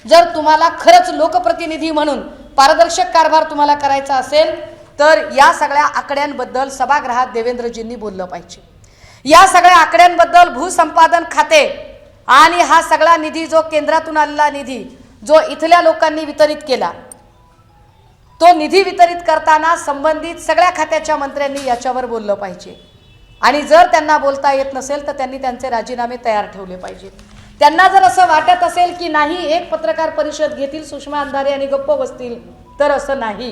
जर तुम्हाला खरंच लोकप्रतिनिधी म्हणून पारदर्शक कारभार तुम्हाला करायचा असेल, तर या सगळ्या आकड्यांबद्दल सभागृहात देवेंद्रजींनी बोललं पाहिजे. या सगळ्या आकड्यांबद्दल भूसंपादन खाते आणि हा सगळा निधी जो केंद्रातून आलेला निधी जो इथल्या लोकांनी वितरित केला, तो निधी वितरित करताना संबंधित सगळ्या खात्याच्या मंत्र्यांनी याच्यावर बोललं पाहिजे. आणि जर त्यांना बोलता येत नसेल तर त्यांनी त्यांचे राजीनामे तयार ठेवले पाहिजेत. त्यांना जर असं वाटत असेल की नाही एक पत्रकार परिषद घेतील सुषमा अंधारे आणि गप्प बसतील, तर असं नाही.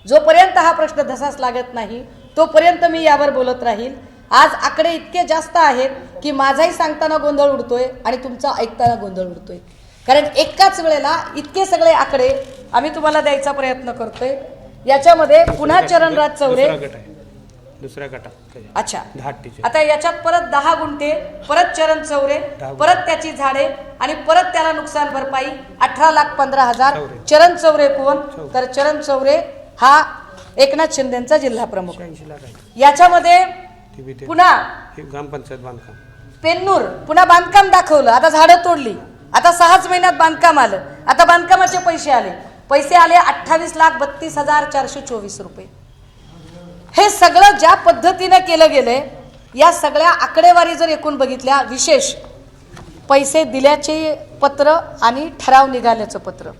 जोपर्यंत हा प्रश्न धसास लागत नाही तोपर्यंत मी यावर बोलत राहील. आज आकडे इतके जास्त आहेत की माझाही सांगताना गोंधळ उडतोय आणि तुमचा ऐकताना गोंधळ उडतोय. कारण एकाच वेळेला इतके सगळे आकडे आम्ही तुम्हाला द्यायचा प्रयत्न करतोय. याच्यामध्ये पुन्हा चरणराज चौरे दुसऱ्या गटात अच्छा 10 आता याच्यात परत 10 गुंठे, परत चरण चौरे, परत त्याची झाडे आणि परत त्याला नुकसान भरपाई 18,15,000. चरण चौरे कोण? तर चरण चौरे हा एकनाथ शिंदेचा जिल्हा प्रमुख. याच्यामध्ये पुन्हा ग्रामपंचायत बांधकाम पेन्नूर पुन्हा बांधकाम दाखवलं. आता झाडं तोडली. आता 6च महिन्यात बांधकाम आलं. आता बांधकामाचे पैसे आले 28,32,424 रुपये. हे सगळं ज्या पद्धतीने केलं गेलंय या सगळ्या आकडेवारी जर एकूण बघितल्या, विशेष पैसे दिल्याचे पत्र आणि ठराव निघाल्याचं पत्र,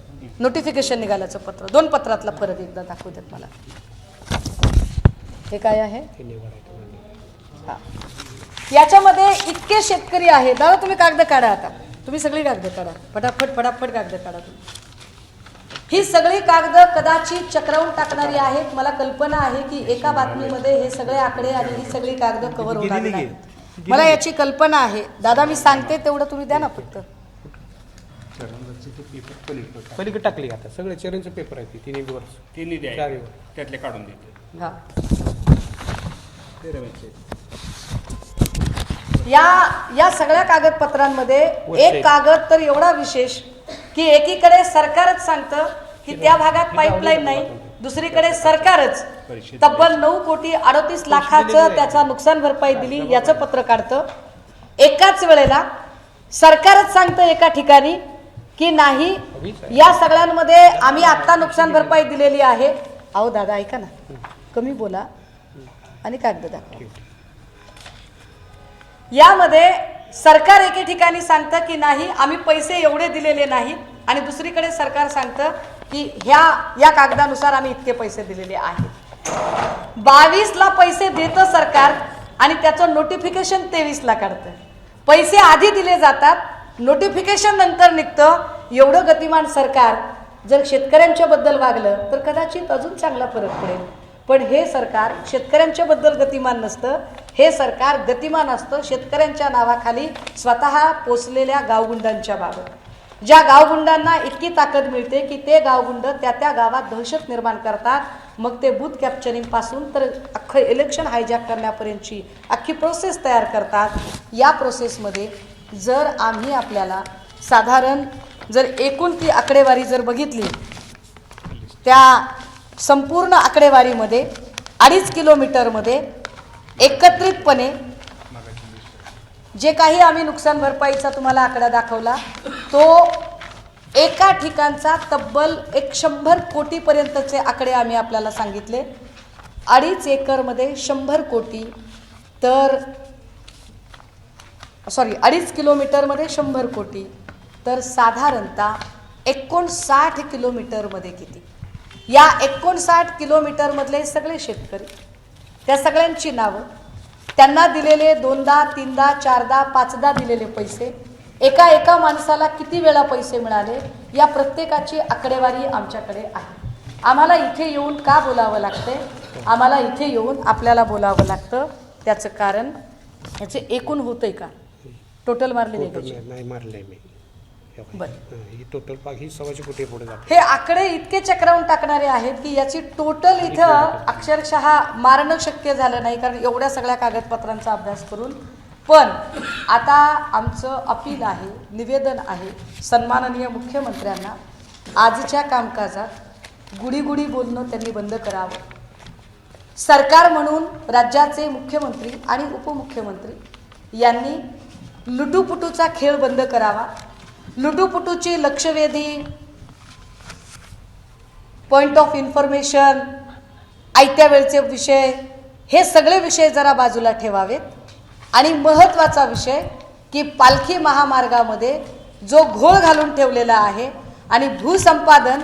नोटिफिकेशन निघाल्याचं पत्र, 2 पत्रातला फरक एकदा दाखवू देत मला. हे काय आहे? याच्यामध्ये इतके शेतकरी आहेत. दादा तुम्ही कागद काढा. आता तुम्ही सगळी कागद काढा. फटाफट फटाफट कागद काढा तुम्ही. ही सगळी कागद कदाचित चक्रावून टाकणारी आहेत. मला कल्पना आहे की एका बातमीमध्ये हे सगळे आकडे आणि ही सगळी कागद कव्हर होणार नाही. मला याची कल्पना आहे. दादा मी सांगते तेवढं तुम्ही द्या ना फक्त. पलीकडे टाकली आता सगळे चरणचे पेपर आहेत तिन्ही त्यातले काढून देते. हा या सगळ्या कागदपत्रांमध्ये एक कागद तर एवढा विशेष की एकीकडे सरकारच सांगतं की त्या भागात पाईपलाईन नाही, दुसरीकडे सरकारच तब्बल 9,38,00,000 त्याचा नुकसान भरपाई दिली याचं पत्र काढतं. एकाच वेळेला सरकारच सांगतं एका ठिकाणी की नाही या सगळ्यांमध्ये आम्ही आता नुकसान भरपाई दिलेली आहे. अहो दादा ऐका ना, कमी बोला आणि कागद दाखवा. यामध्ये सरकार एके ठिकाणी सांगतं की नाही आम्ही पैसे एवढे दिलेले नाहीत आणि दुसरीकडे सरकार सांगतं की या कागदानुसार आम्ही इतके पैसे दिलेले आहेत. 22ला पैसे देतं सरकार आणि त्याचं नोटिफिकेशन 23ला काढतं. पैसे आधी दिले जातात, नोटिफिकेशन नंतर निघतं. एवढं गतिमान सरकार जर शेतकऱ्यांच्या बद्दल वागलं तर कदाचित अजून चांगला फरक पडेल. पण हे सरकार शेतकऱ्यांच्या बद्दल गतिमान नसतं. हे सरकार गतिमान असतं शेतकऱ्यांच्या नावाखाली स्वतः पोचलेल्या गावगुंडांच्या बाबत. ज्या गावगुंडांना इतकी ताकद मिळते की ते गावगुंड त्या गावात दहशत निर्माण करतात. मग ते बूथ कॅप्चरिंग पासून तर अख्खं इलेक्शन हायजॅक करण्यापर्यंतची अख्खी प्रोसेस तयार करतात. या प्रोसेसमध्ये जर आम्ही आपल्याला साधारण जर एकूण ती आकडेवारी जर बघितली, त्या संपूर्ण आकडेवारीमध्ये 2.5 किलोमीटरमध्ये एकत्रितपणे जे काही आम्ही नुकसान भरपाईचा तुम्हाला आकडा दाखवला तो एका ठिकाणचा तब्बल 100 कोटीपर्यंतचे आकडे आम्ही आपल्याला सांगितले. 2.5 एकरमध्ये 100 कोटी तर 2.5 किलोमीटरमध्ये 100 कोटी तर साधारणतः 59 किलोमीटरमध्ये किती? या 59 किलोमीटरमधले सगळे शेतकरी, त्या सगळ्यांची नावं, त्यांना दिलेले 2दा 3दा 4दा 5दा दिलेले पैसे, एका माणसाला किती वेळा पैसे मिळाले, या प्रत्येकाची आकडेवारी आमच्याकडे आहे. आम्हाला इथे येऊन का बोलावं लागते? आम्हाला इथे येऊन आपल्याला बोलावं लागतं त्याचं कारण याचे एकूण होतंय का? टोटल मारले नाही मारले मी. बरं, ही टोटल ही 1.25 कोटी पुढे जाते. हे आकडे इतके चक्रावून टाकणारे आहेत की याची टोटल इथं अक्षरशः मारणं शक्य झालं नाही कारण एवढ्या सगळ्या कागदपत्रांचा अभ्यास करून. पण आता आमचं अपील आहे, निवेदन आहे सन्माननीय मुख्यमंत्र्यांना, आजच्या कामकाजात गुडी बोलणं त्यांनी बंद करावं. सरकार म्हणून राज्याचे मुख्यमंत्री आणि उपमुख्यमंत्री यांनी लुटूपुटूचा खेळ बंद करावा. लुटूपुटूची लक्षवेधी, पॉइंट ऑफ इन्फॉर्मेशन, आयत्या वेळचे विषय, हे सगळे विषय जरा बाजूला ठेवावेत. आणि महत्त्वाचा विषय की पालखी महामार्गामध्ये जो घोळ घालून ठेवलेला आहे आणि भूसंपादन,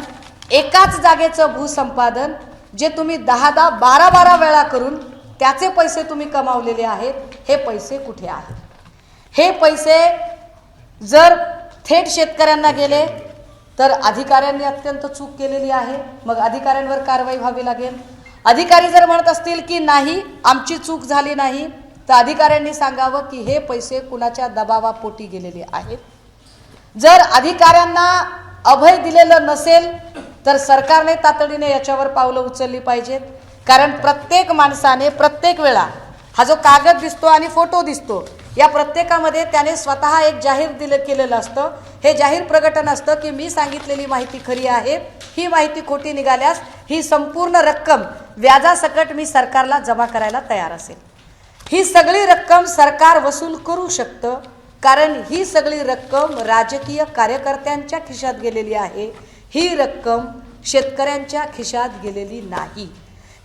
एकाच जागेचं भूसंपादन जे तुम्ही 10-12 वेळा करून त्याचे पैसे तुम्ही कमावलेले आहेत, हे पैसे कुठे आहेत? हे पैसे जर थेट शेतकऱ्यांना गेले तर अधिकाऱ्यांनी अत्यंत चूक केलेली आहे, मग अधिकाऱ्यांवर कारवाई व्हावी लागेल. अधिकारी जर म्हणत असतील की नाही आमची चूक झाली नाही, तर अधिकाऱ्यांनी सांगावं की हे पैसे कुणाच्या दबावापोटी गेलेले आहेत. जर अधिकाऱ्यांना अभय दिलेलं नसेल तर सरकारने तातडीने याच्यावर पावलं उचलली पाहिजेत. कारण प्रत्येक माणसाने प्रत्येक वेळा हा जो कागद दिसतो आणि फोटो दिसतो या प्रत्येकामध्ये त्याने स्वतः एक जाहीर केलेलं असतं. हे जाहीर प्रकटन असतं की मी सांगितलेली माहिती खरी आहे, ही माहिती खोटी निघाल्यास ही संपूर्ण रक्कम व्याजासकट मी सरकारला जमा करायला तयार असेल. ही सगळी रक्कम सरकार वसूल करू शकतं, कारण ही सगळी रक्कम राजकीय कार्यकर्त्यांच्या खिशात गेलेली आहे. ही रक्कम शेतकऱ्यांच्या खिशात गेलेली नाही.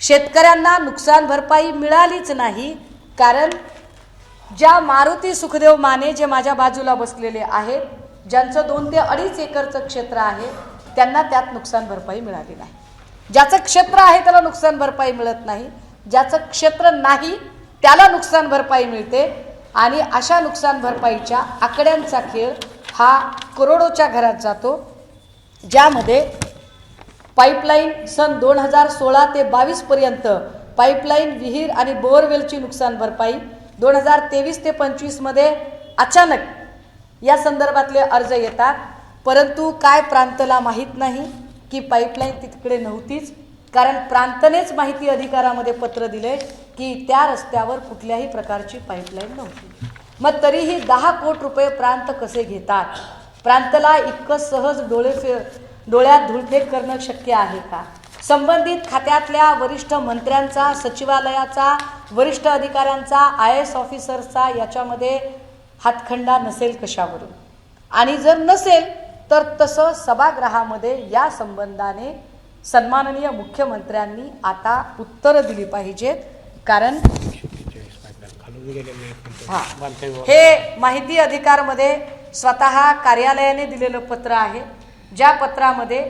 शेतकऱ्यांना नुकसान भरपाई मिळालीच नाही, कारण ज्या मारुती सुखदेव माने जे माझ्या बाजूला बसलेले आहेत, ज्यांचं 2 ते 2.5 एकरचं क्षेत्र आहे, त्यांना त्यात नुकसान भरपाई मिळाली नाही. ज्याचं क्षेत्र आहे त्याला नुकसान भरपाई मिळत नाही, ज्याचं क्षेत्र नाही त्याला नुकसान भरपाई मिळते. आणि अशा नुकसान भरपाईच्या आकड्यांचा खेळ हा करोडोच्या घरात जातो, ज्यामध्ये पाईपलाईन सन 2016 ते 22 पर्यंत पाईपलाईन, विहीर आणि बोअरवेलची नुकसान भरपाई, 2023 ते 25 मध्ये अचानक या संदर्भातले अर्ज येतात, परंतु काय प्रांतला माहीत नाही की पाईपलाईन तिकडे नव्हतीच, कारण प्रांतनेच माहिती अधिकारामध्ये पत्र दिले की त्या रस्त्यावर कुठल्याही प्रकारची पाईपलाईन नव्हती. मग तरीही 10 कोटी रुपये प्रांत कसे घेतात? प्रांतला इतकं सहज डोळ्यात धुळफेक करणं शक्य आहे का? संबंधित खात्यातल्या वरिष्ठ मंत्र्यांचा, सचिवालयाचा, वरिष्ठ अधिकाऱ्यांचा, IAS ऑफिसर्सचा याच्यामध्ये हातखंडा नसेल कशावरून? आणि जर नसेल तर तसं सभागृहामध्ये या संबंधाने सन्माननीय मुख्यमंत्र्यांनी आता उत्तरं दिली पाहिजेत. कारण हे माहिती अधिकारमध्ये स्वतः कार्यालयाने दिलेलं पत्र आहे, ज्या पत्रामध्ये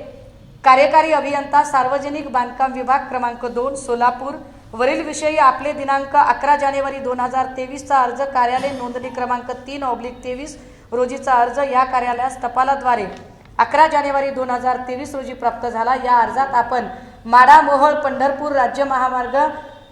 कार्यकारी अभियंता सार्वजनिक बांधकाम विभाग क्रमांक 2 सोलापूर वरील विषयी आपले दिनांक 11 जानेवारी 2023चा अर्ज कार्यालय नोंदणी क्रमांक 3/23 रोजीचा अर्ज या कार्यालयास टपालाद्वारे 11 जानेवारी 2023 रोजी प्राप्त झाला. या अर्जात आपण माडा मोहोळ पंढरपूर राज्य महामार्ग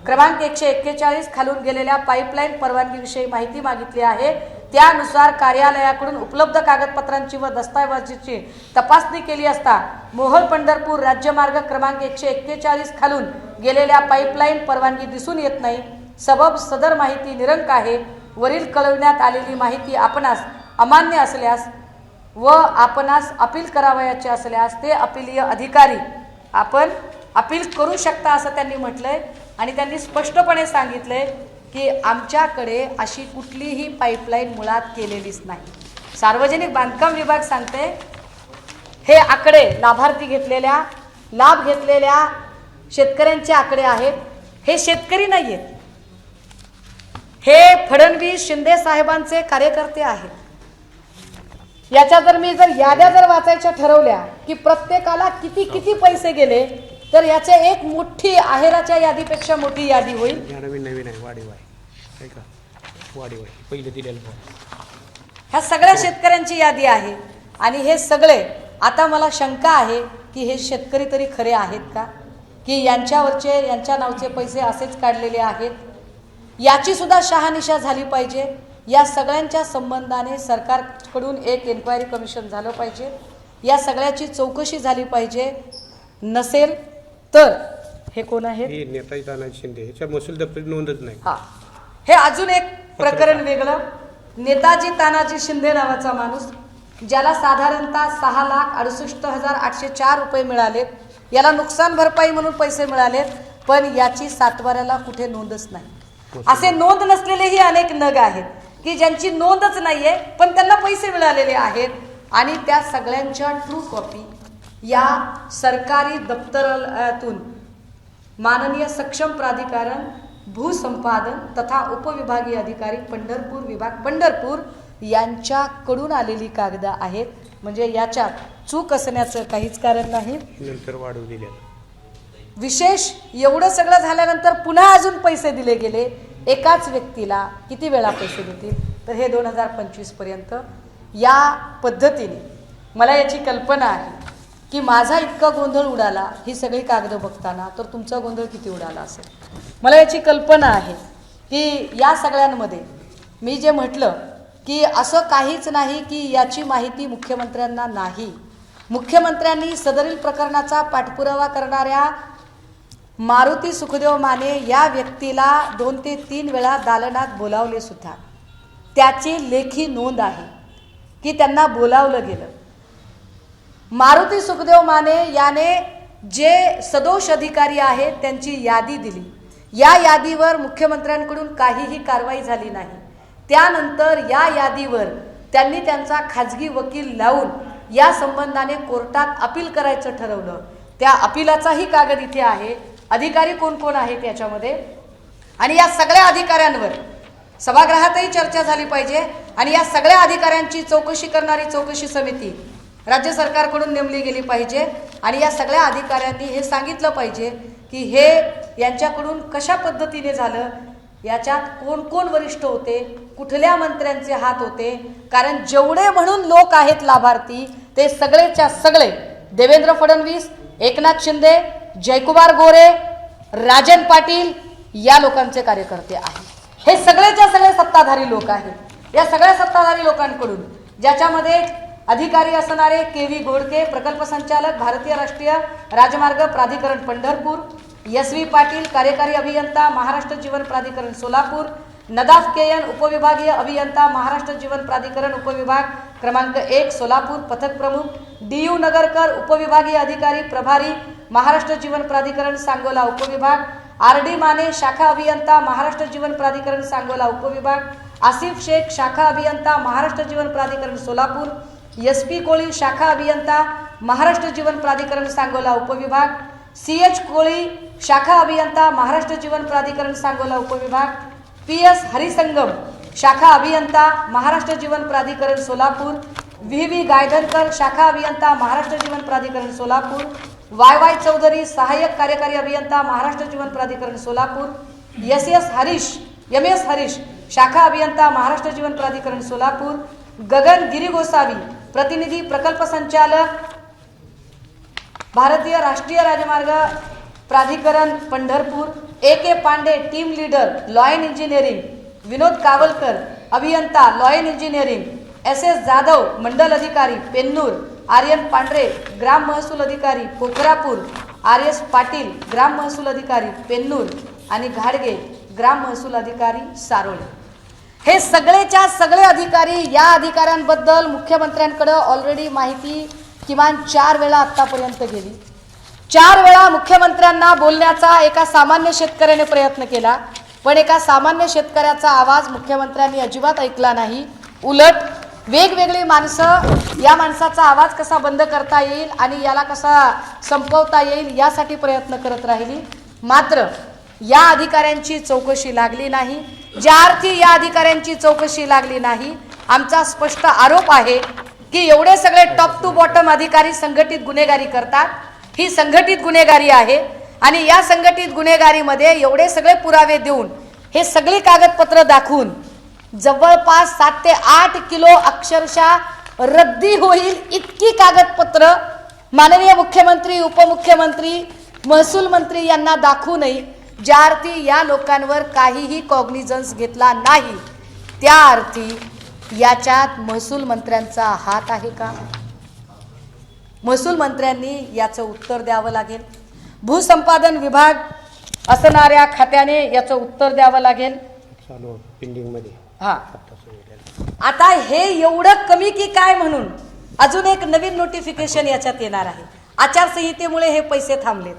क्रमांक 141 खालून गेलेल्या पाईपलाईन परवानगीविषयी माहिती मागितली आहे. त्यानुसार कार्यालयाकडून उपलब्ध कागदपत्रांची व दस्तऐवजाची तपासणी केली असता मोहोळ पंढरपूर राज्यमार्ग क्रमांक 141 खालून गेलेल्या पाईपलाईन परवानगी दिसून येत नाही. सबब सदर माहिती निरंक आहे. वरील कळविण्यात आलेली माहिती आपणास अमान्य असल्यास व आपणास अपील करावयाचे असल्यास ते अपीलीय अधिकारी आपण अपील करू शकता असं त्यांनी म्हटलंय. आणि त्यांनी स्पष्टपणे सांगितलंय की आमच्याकडे अशी कुठलीही पाईपलाईन मुळात केलेलीच नाही. सार्वजनिक बांधकाम विभाग सांगते हे आकडे लाभार्थी घेतलेल्या, लाभ घेतलेल्या शेतकऱ्यांचे आकडे आहेत. हे शेतकरी नाही आहेत, हे फडणवीस शिंदे साहेबांचे कार्यकर्ते आहेत. याच्या जर मी याद्या वाचायच्या ठरवल्या की प्रत्येकाला किती किती पैसे गेले तर याचे एक मोठी आहेराच्या यादीपेक्षा मोठी यादी होईल. नवीन आहे वाढीव पहिले दिलेलं. ह्या सगळ्या शेतकऱ्यांची यादी आहे. आणि हे सगळे आता मला शंका आहे की हे शेतकरी तरी खरे आहेत का, की यांच्या नावचे पैसे असेच काढलेले आहेत? याची सुद्धा शहानिशा झाली पाहिजे. या सगळ्यांच्या संबंधाने सरकारकडून एक एन्क्वायरी कमिशन झालं पाहिजे. या सगळ्याची चौकशी झाली पाहिजे. नसेल तर हे कोण आहे? नेताजी तानाजी शिंदे, ह्याच्या महसूल दप्तरी नोंदच नाही. हा, हे अजून एक प्रकरण वेगळं. नेताजी तानाजी शिंदे नावाचा माणूस ज्याला साधारणतः 6,68,804 रुपये मिळालेत, याला नुकसान भरपाई म्हणून पैसे मिळालेत, पण याची सातबाऱ्याला कुठे नोंदच नाही. असे नोंद नसलेलेही अनेक नग आहेत की ज्यांची नोंदच नाहीये पण त्यांना पैसे मिळालेले आहेत. आणि त्या सगळ्यांच्या ट्रू कॉपी या सरकारी दप्तरातून माननीय सक्षम प्राधिकरण भूसंपादन तथा उपविभागीय अधिकारी पंढरपूर विभाग पंढरपूर यांच्याकडून आलेली कागद आहेत. म्हणजे याच्यात चूक असण्याचं काहीच कारण नाही. नंतर वाढवू दिल्या विशेष एवढं सगळं झाल्यानंतर पुन्हा अजून पैसे दिले गेले. एकाच व्यक्तीला किती वेळा पैसे देतील? तर हे 2025 पर्यंत. या पद्धतीने मला याची कल्पना आहे की माझा इतका गोंधळ उडाला ही सगळी कागदं बघताना, तर तुमचा गोंधळ किती उडाला असेल. मला याची कल्पना आहे की या सगळ्यांमध्ये मी जे म्हटलं की असं काहीच नाही की याची माहिती मुख्यमंत्र्यांना नाही. मुख्यमंत्र्यांनी सदरील प्रकरणाचा पाठपुरावा करणाऱ्या मारुती सुखदेव माने या व्यक्तीला 2 ते 3 वेळा दालनात बोलावले सुद्धा. त्याची लेखी नोंद आहे की त्यांना बोलावलं गेलं. मारुती सुखदेव माने याने जे सदोष अधिकारी आहेत त्यांची यादी दिली. या यादीवर मुख्यमंत्र्यांकडून काहीही कारवाई झाली नाही. त्यानंतर या यादीवर त्यांनी त्यांचा खाजगी वकील लावून या संबंधाने कोर्टात अपील करायचं ठरवलं. त्या अपिलाचाही कागद इथे आहे. अधिकारी कोण कोण आहेत याच्यामध्ये, आणि या सगळ्या अधिकाऱ्यांवर सभागृहातही चर्चा झाली पाहिजे. आणि या सगळ्या अधिकाऱ्यांची चौकशी करणारी चौकशी समिती राज्य सरकारकडून नेमली गेली पाहिजे. आणि या सगळ्या अधिकाऱ्यांनी हे सांगितलं पाहिजे की हे यांच्याकडून कशा पद्धतीने झालं, याच्यात कोण कोण वरिष्ठ होते, कुठल्या मंत्र्यांचे हात होते. कारण जेवढे म्हणून लोक आहेत लाभार्थी ते सगळेच्या सगळे देवेंद्र फडणवीस, एकनाथ शिंदे, जयकुमार गोरे, राजन पाटील या लोकांचे कार्यकर्ते आहेत. हे सगळेच्या सगळे सत्ताधारी लोक आहेत. या सगळ्या सत्ताधारी लोकांकडून ज्याच्यामध्ये अधिकारी असणारे KV घोडके, प्रकल्प संचालक, भारतीय राष्ट्रीय राजमार्ग प्राधिकरण पंढरपूर, SV पाटील, कार्यकारी अभियंता, महाराष्ट्र जीवन प्राधिकरण सोलापूर, नदाफ KN, उपविभागीय अभियंता, महाराष्ट्र जीवन प्राधिकरण उपविभाग क्रमांक 1 सोलापूर, पथक प्रमुख, DU नगरकर, उपविभागीय अधिकारी प्रभारी, महाराष्ट्र जीवन प्राधिकरण सांगोला उपविभाग, RD माने, शाखा अभियंता, महाराष्ट्र जीवन प्राधिकरण सांगोला उपविभाग, आसिफ शेख, शाखा अभियंता, महाराष्ट्र जीवन प्राधिकरण सोलापूर, SP कोळी, शाखा अभियंता, महाराष्ट्र जीवन प्राधिकरण सांगोला उपविभाग, CH कोळी, शाखा अभियंता, महाराष्ट्र जीवन प्राधिकरण सांगोला उपविभाग, PS हरिसंगम, शाखा अभियंता, महाराष्ट्र जीवन प्राधिकरण सोलापूर, VV गायधनकर, शाखा अभियंता, महाराष्ट्र जीवन प्राधिकरण सोलापूर, YY चौधरी, सहाय्यक कार्यकारी अभियंता, महाराष्ट्र जीवन प्राधिकरण सोलापूर, MS हरीश, शाखा अभियंता, महाराष्ट्र जीवन प्राधिकरण सोलापूर, गगन गिरी गोसावी, प्रतिनिधी प्रकल्प संचालक, भारतीय राष्ट्रीय राजमार्ग प्राधिकरण Pandharpur, AK Pande, team leader law and engineering, Vinod Kawalkar, अभियंता law and engineering, SS Jadhav, मंडल अधिकारी पेन्नूर, आर्यन पांढरे, ग्राम महसूल अधिकारी पोखरापूर, RS पाटील, ग्राम महसूल अधिकारी पेन्नूर, आणि घाडगे, ग्राम महसूल अधिकारी सारोळे. हे सगळेच्या सगळे अधिकारी, या अधिकाऱ्यांबद्दल मुख्यमंत्र्यांकडे ऑलरेडी माहिती किमान 4 वेळा आतापर्यंत गेली. 4 वेळा मुख्यमंत्र्यांना बोलण्याचा एका सामान्य शेतकऱ्याने प्रयत्न केला, पण एका सामान्य शेतकऱ्याचा आवाज मुख्यमंत्र्यांनी अजिबात ऐकला नाही. उलट वेगवेगळी माणसं या माणसाचा आवाज कसा बंद करता येईल आणि याला कसा संपवता येईल यासाठी प्रयत्न करत राहिली. मात्र या अधिकाऱ्यांची चौकशी लागली नाही. ज्या अर्थी या अधिकाऱ्यांची चौकशी लागली नाही, आमचा स्पष्ट आरोप आहे की एवढे सगळे टॉप टू बॉटम अधिकारी संघटित गुन्हेगारी करतात. ही संघटित गुन्हेगारी आहे आणि या संघटित गुन्हेगारीमध्ये एवढे सगळे पुरावे देऊन, हे सगळी कागदपत्र दाखवून जवळपास 7 ते 8 किलो अक्षरशः रद्दी होईल इतकी कागदपत्र माननीय मुख्यमंत्री, उपमुख्यमंत्री, महसूल मंत्री यांना दाखवू नये. ज्या अर्थी या लोकांवर काहीही कॉग्निझन्स घेतला नाही, त्या अर्थी याच्यात महसूल मंत्र्यांचा हात आहे का? महसूल मंत्र्यांनी याचं उत्तर द्यावं लागेल. भूसंपादन विभाग असणाऱ्या खात्याने याचं उत्तर द्यावं लागेल. चालू पेंडिंग मध्ये. हा, आता हे एवढं कमी की काय म्हणून अजून एक नवीन नोटिफिकेशन याच्यात येणार आहे. आचारसंहितेमुळे हे पैसे थांबलेत.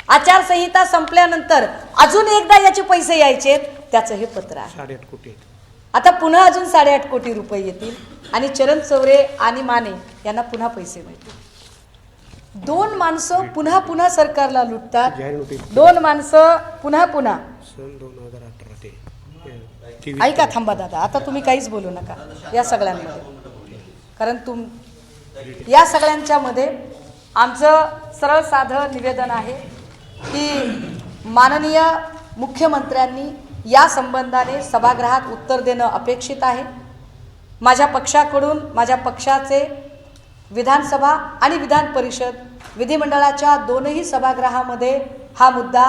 आचारसंहिता संपल्यानंतर अजून एकदा याचे पैसे यायचे, त्याचं हे पत्र आहे. 8.5 कोटी. आता पुन्हा अजून 8.5 कोटी रुपये येतील आणि चरण चौरे आणि माने यांना पुन्हा पैसे मिळतील. 2 माणसं पुन्हा पुन्हा सरकारला लुटतात. 2 माणसं पुन्हा पुन्हा. सन 2018 ते ऐका, थांबा दादा, आता तुम्ही काहीच बोलू नका या सगळ्यांमध्ये, कारण या सगळ्यांच्या मध्ये आमचं सरळ साधं निवेदन आहे की माननीय मुख्यमंत्र्यांनी या संबंधाने सभागृहात उत्तर देणं अपेक्षित आहे. माझ्या पक्षाकडून, माझ्या पक्षाचे विधानसभा आणि विधान परिषद विधिमंडळाच्या दोनही सभागृहामध्ये हा मुद्दा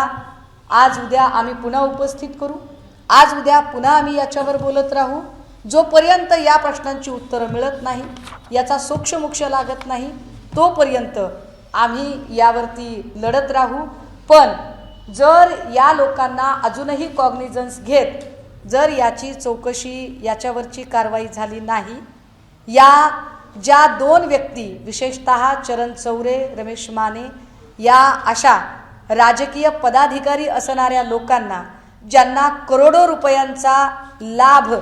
आज उद्या आम्ही पुन्हा उपस्थित करू. आज उद्या पुन्हा आम्ही याच्यावर बोलत राहू. जोपर्यंत या प्रश्नांची उत्तरं मिळत नाही, याचा सोक्षमोक्ष लागत नाही, तोपर्यंत आम्ही यावरती लढत राहू. पण जर या लोकांना अजूनही कॉग्निझन्स घेत जर याची चौकशी, याच्यावरची कारवाई झाली नाही, या ज्या 2 व्यक्ती विशेषतः चरण चौरे, रमेश माने या अशा राजकीय पदाधिकारी असणाऱ्या लोकांना ज्यांना करोडो रुपयांचा लाभ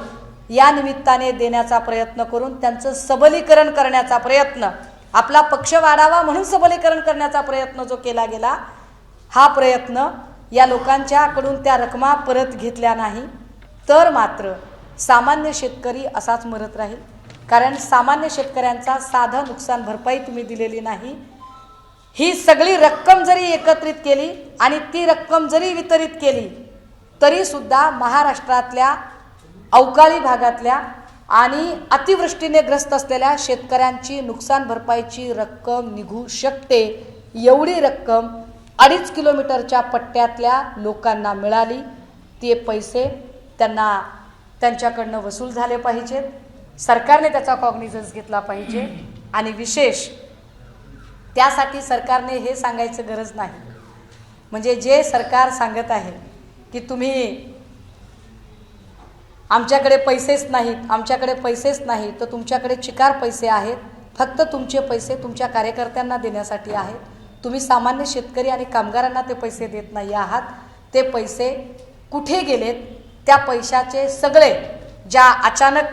या निमित्ताने देण्याचा प्रयत्न करून त्यांचं सबलीकरण करण्याचा प्रयत्न, आपला पक्ष वाढावा म्हणून सबलीकरण करण्याचा प्रयत्न जो केला गेला, हा प्रयत्न या लोकांच्याकडून त्या रकमा परत घेतल्या नाही तर मात्र सामान्य शेतकरी असाच मरत राहील. कारण सामान्य शेतकऱ्यांचा साधा नुकसान भरपाई तुम्ही दिलेली नाही. ही सगळी रक्कम जरी एकत्रित केली आणि ती रक्कम जरी वितरित केली तरी सुद्धा महाराष्ट्रातल्या अवकाळी भागातल्या आणि अतिवृष्टीने ग्रस्त असलेल्या शेतकऱ्यांची नुकसान भरपाईची रक्कम निघू शकते. एवढी रक्कम 2.5 किलोमीटरच्या पट्ट्यातल्या लोकांना मिळाली. ते पैसे त्यांना त्यांच्याकडनं वसूल झाले पाहिजेत. सरकारने त्याचा कॉग्निझन्स घेतला पाहिजे. आणि विशेष त्यासाठी सरकारने हे सांगायचं गरज नाही. म्हणजे जे सरकार सांगत आहे की तुम्ही आमच्याकडे पैसेच नाहीत, आमच्याकडे पैसेच नाही, तर तुमच्याकडे चिकार पैसे आहेत. फक्त तुमचे पैसे तुमच्या कार्यकर्त्यांना देण्यासाठी आहेत. तुम्ही सामान्य शेतकरी आणि कामगारांना ते पैसे देत नाही आहात. ते पैसे कुठे गेलेत? त्या पैशाचे सगळे ज्या अचानक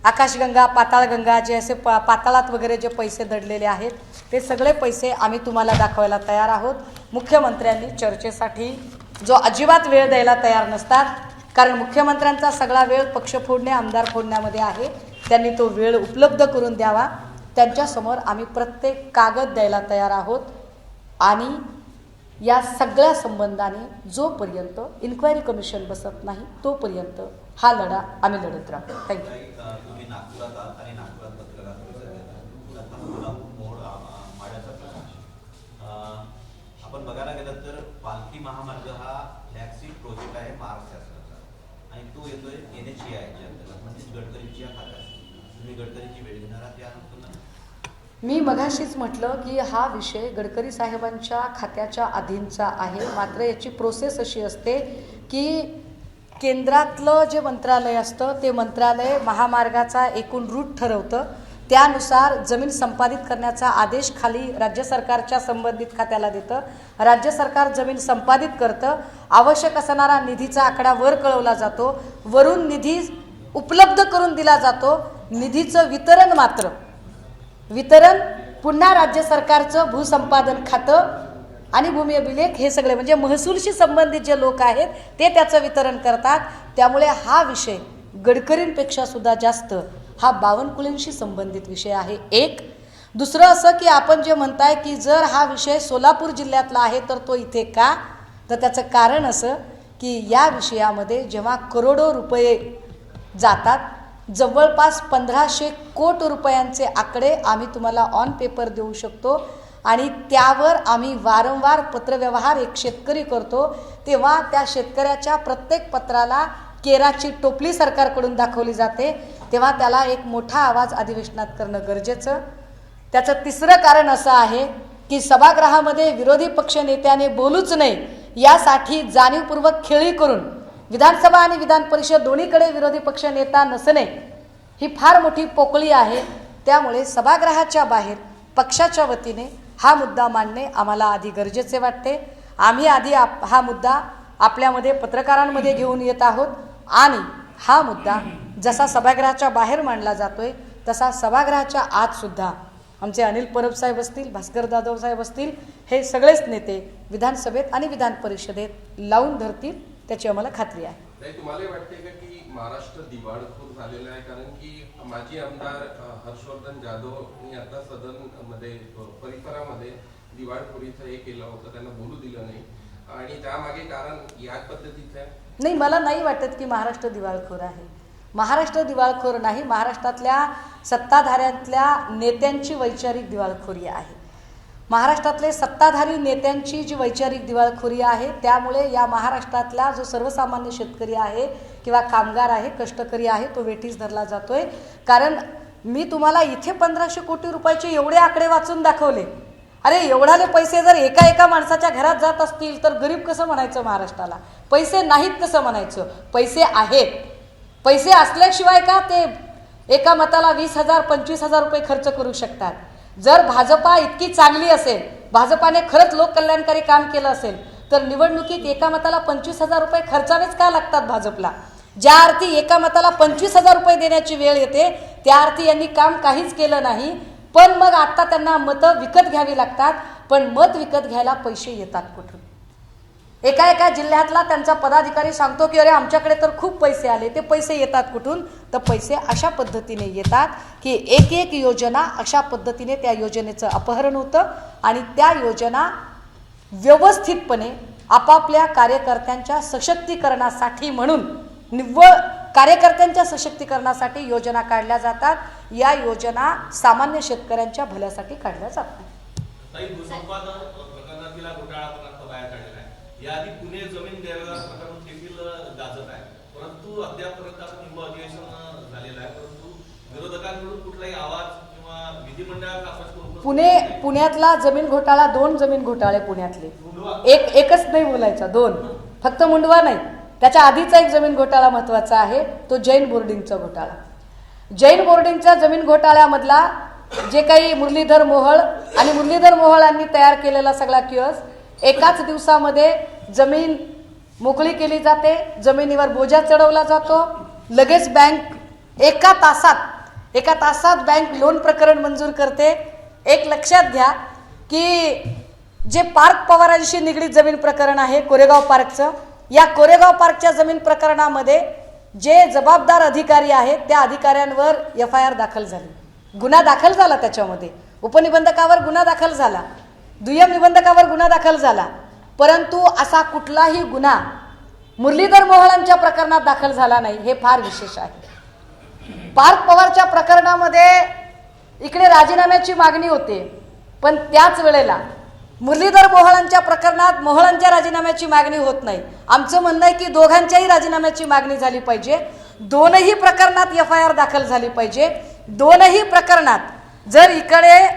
आकाशगंगा, पाताळगंगा जे असे पाताळात वगैरे जे पैसे दडलेले आहेत ते सगळे पैसे आम्ही तुम्हाला दाखवायला तयार आहोत. मुख्यमंत्र्यांनी चर्चेसाठी जो अजिबात वेळ द्यायला तयार नसतात, कारण मुख्यमंत्र्यांचा सगळा वेळ पक्ष फोडणे, आमदार फोडण्यामध्ये आहे. त्यांनी तो वेळ उपलब्ध करून द्यावा. त्यांच्यासमोर आम्ही प्रत्येक कागद द्यायला तयार आहोत. आणि या सगळ्या संबंधाने जोपर्यंत इन्क्वायरी कमिशन बसत नाही तोपर्यंत हा लढा आम्ही लढत राहू. थँक्यू. तुम्ही नागपुरात आहात आणि नागपुरात पत्रकार परिषद मोड माड्याचा प्रकाश. आपण बघायला गेलं तर पालखी महामार्ग हा फ्लॅगशिप प्रोजेक्ट आहे महाराष्ट्र शासनाचा आणि तो येतोय NHAI च्या अंतर्गत, म्हणजे गडकरींची या खात्यात. तुम्ही गडकरींची वेळ घेणार आहात या अनुषंगाने? मी मगाशीच म्हटलं की हा विषय गडकरी साहेबांच्या खात्याच्या अधीनचा आहे. मात्र याची प्रोसेस अशी असते की केंद्रातलं जे मंत्रालय असतं ते मंत्रालय महामार्गाचा एकूण रूट ठरवतं. त्यानुसार जमीन संपादित करण्याचा आदेश खाली राज्य सरकारच्या संबंधित खात्याला देतं. राज्य सरकार जमीन संपादित करतं. आवश्यक असणारा निधीचा आकडा वर कळवला जातो. वरून निधी उपलब्ध करून दिला जातो. निधीचं वितरण पुन्हा राज्य सरकारचं भूसंपादन खातं आणि भूमी अभिलेख हे सगळे म्हणजे महसूलशी संबंधित जे लोक आहेत ते त्याचं वितरण करतात. त्यामुळे हा विषय गडकरींपेक्षा सुद्धा जास्त हा बावनकुळेंशी संबंधित विषय आहे. एक दुसरं असं की आपण जे म्हणताय की जर हा विषय सोलापूर जिल्ह्यातला आहे तर तो इथे का, तर त्याचं कारण असं की या विषयामध्ये जेव्हा करोडो रुपये जातात, जवळपास 1500 कोटी रुपयांचे आकडे आम्ही तुम्हाला ऑन पेपर देऊ शकतो आणि त्यावर आम्ही वारंवार पत्रव्यवहार एक शेतकरी करतो, तेव्हा त्या शेतकऱ्याच्या प्रत्येक पत्राला केराची टोपली सरकारकडून दाखवली जाते. तेव्हा त्याला एक मोठा आवाज अधिवेशनात करणं गरजेचं. त्याचं तिसरं कारण असं आहे की सभागृहामध्ये विरोधी पक्ष नेत्याने बोलूच नये यासाठी जाणीवपूर्वक खेळी करून विधानसभा आणि विधान परिषद दोन्हीकडे विरोधी पक्ष नेता नसणे ही फार मोठी पोकळी आहे. त्यामुळे सभागृहाच्या बाहेर पक्षाच्या वतीने हा मुद्दा मांडणे आम्हाला आधी गरजेचे वाटते. आम्ही आधी हा मुद्दा आपल्यामध्ये पत्रकारांमध्ये घेऊन येत आहोत आणि हा मुद्दा जसा सभागृहाच्या बाहेर मांडला जातोय तसा सभागृहाच्या आत सुद्धा आमचे अनिल परब साहेब असतील, भास्कर जाधव साहेब असतील, हे सगळेच नेते विधानसभेत आणि विधान परिषदेत लावून धरतील त्याची आम्हाला खात्री आहे. तुम्हाला वाटते का की महाराष्ट्र दिवाळखोर झालेला आहे? कारण की माजी आमदार हर्षवर्धन जाधव यांनी आता सदन मध्ये परिसरामध्ये दिवाळखोरीचं हे केलं होतं, त्यांना बोलू दिलं नाही आणि त्यामागे कारण याच पद्धतीचं आहे? नाही, मला नाही वाटत की महाराष्ट्र दिवाळखोर आहे. महाराष्ट्र दिवाळखोर नाही, महाराष्ट्रातल्या सत्ताधाऱ्यातल्या नेत्यांची वैचारिक दिवाळखोरी आहे. महाराष्ट्रातले सत्ताधारी नेत्यांची जी वैचारिक दिवाळखोरी आहे, त्यामुळे या महाराष्ट्रातला जो सर्वसामान्य शेतकरी आहे किंवा कामगार आहे, कष्टकरी आहे, तो वेठीस धरला जातोय. कारण मी तुम्हाला इथे 1500 कोटी रुपयाचे एवढे आकडे वाचून दाखवले. अरे एवढाले पैसे जर एका एका माणसाच्या घरात जात असतील तर गरीब कसं म्हणायचं महाराष्ट्राला? पैसे नाहीत कसं म्हणायचं? पैसे आहेत. पैसे असल्याशिवाय का ते एका मताला 20,000 25,000 रुपये खर्च करू शकतात? जर भाजपा इतकी चांगली असेल, भाजपाने खरंच लोककल्याणकारी काम केलं असेल, तर निवडणुकीत एका मताला 25,000 रुपये खर्चावेच का लागतात भाजपला? ज्या अर्थी एका मताला 25,000 रुपये देण्याची वेळ येते, त्या अर्थी यांनी काम काहीच केलं नाही. पण मग आता त्यांना मतं विकत घ्यावी लागतात. पण मत विकत घ्यायला पैसे येतात कुठून? एका एका जिल्ह्यातला त्यांचा पदाधिकारी सांगतो की अरे आमच्याकडे तर खूप पैसे आले. ते पैसे येतात कुठून? तर पैसे अशा पद्धतीने येतात की एक एक योजना अशा पद्धतीने त्या योजनेचं अपहरण होतं आणि त्या योजना व्यवस्थितपणे आपापल्या कार्यकर्त्यांच्या सशक्तीकरणासाठी म्हणून निव्वळ कार्यकर्त्यांच्या सशक्तीकरणासाठी योजना काढल्या जातात. या योजना सामान्य शेतकऱ्यांच्या भल्यासाठी काढल्या जातात. भूसंपादन प्रकरणातील घोटाळा बाहेर काढलेला आहे. याआधी पुणे जमीन गैरव्यवहार प्रकरण देखील गाजत आहे, परंतु अद्यापपर्यंत निंब अधिवेशन झालेलं आहे, परंतु विरोधकांकडून कुठलाही आवाज किंवा विधिमंडळात पुण्यातला जमीन घोटाळा 2 जमीन घोटाळे पुण्यातले, एकच नाही बोलायचा, 2. फक्त मुंडवा नाही, त्याच्या आधीचा एक जमीन घोटाळा महत्वाचा आहे, तो जैन बोर्डिंगचा घोटाळा. जैन बोर्डिंगच्या जमीन घोटाळ्यामधला जे काही मुरलीधर मोहोळ आणि मुरलीधर मोहोळ यांनी तयार केलेला सगळा किओस्क, एकाच दिवसामध्ये जमीन मोकळी केली जाते, जमिनीवर बोजा चढवला जातो, लगेच बँक एका तासात बँक लोन प्रकरण मंजूर करते. एक लक्षात घ्या की जे पार्क पवारांशी निगडीत जमीन प्रकरण आहे कोरेगाव पार्कचं, या कोरेगाव पार्कच्या जमीन प्रकरणामध्ये जे जबाबदार अधिकारी आहेत त्या अधिकाऱ्यांवर FIR दाखल झाली, गुन्हा दाखल झाला. त्याच्यामध्ये उपनिबंधकावर गुन्हा दाखल झाला, दुय्यम निबंधकावर गुन्हा दाखल झाला, परंतु असा कुठलाही गुन्हा मुरलीधर मोहोळांच्या प्रकरणात दाखल झाला नाही. हे फार विशेष आहे. पार्क पवारच्या प्रकरणामध्ये इकडे राजीनाम्याची मागणी होते, पण त्याच वेळेला मुरलीधर मोहोळांच्या प्रकरणात मोहोळांच्या राजीनाम्याची मागणी होत नाही. आमचं म्हणणं आहे की दोघांच्याही राजीनाम्याची मागणी झाली पाहिजे. दोनही प्रकरणात FIR दाखल झाली पाहिजे. दोनही प्रकरणात जर इकडे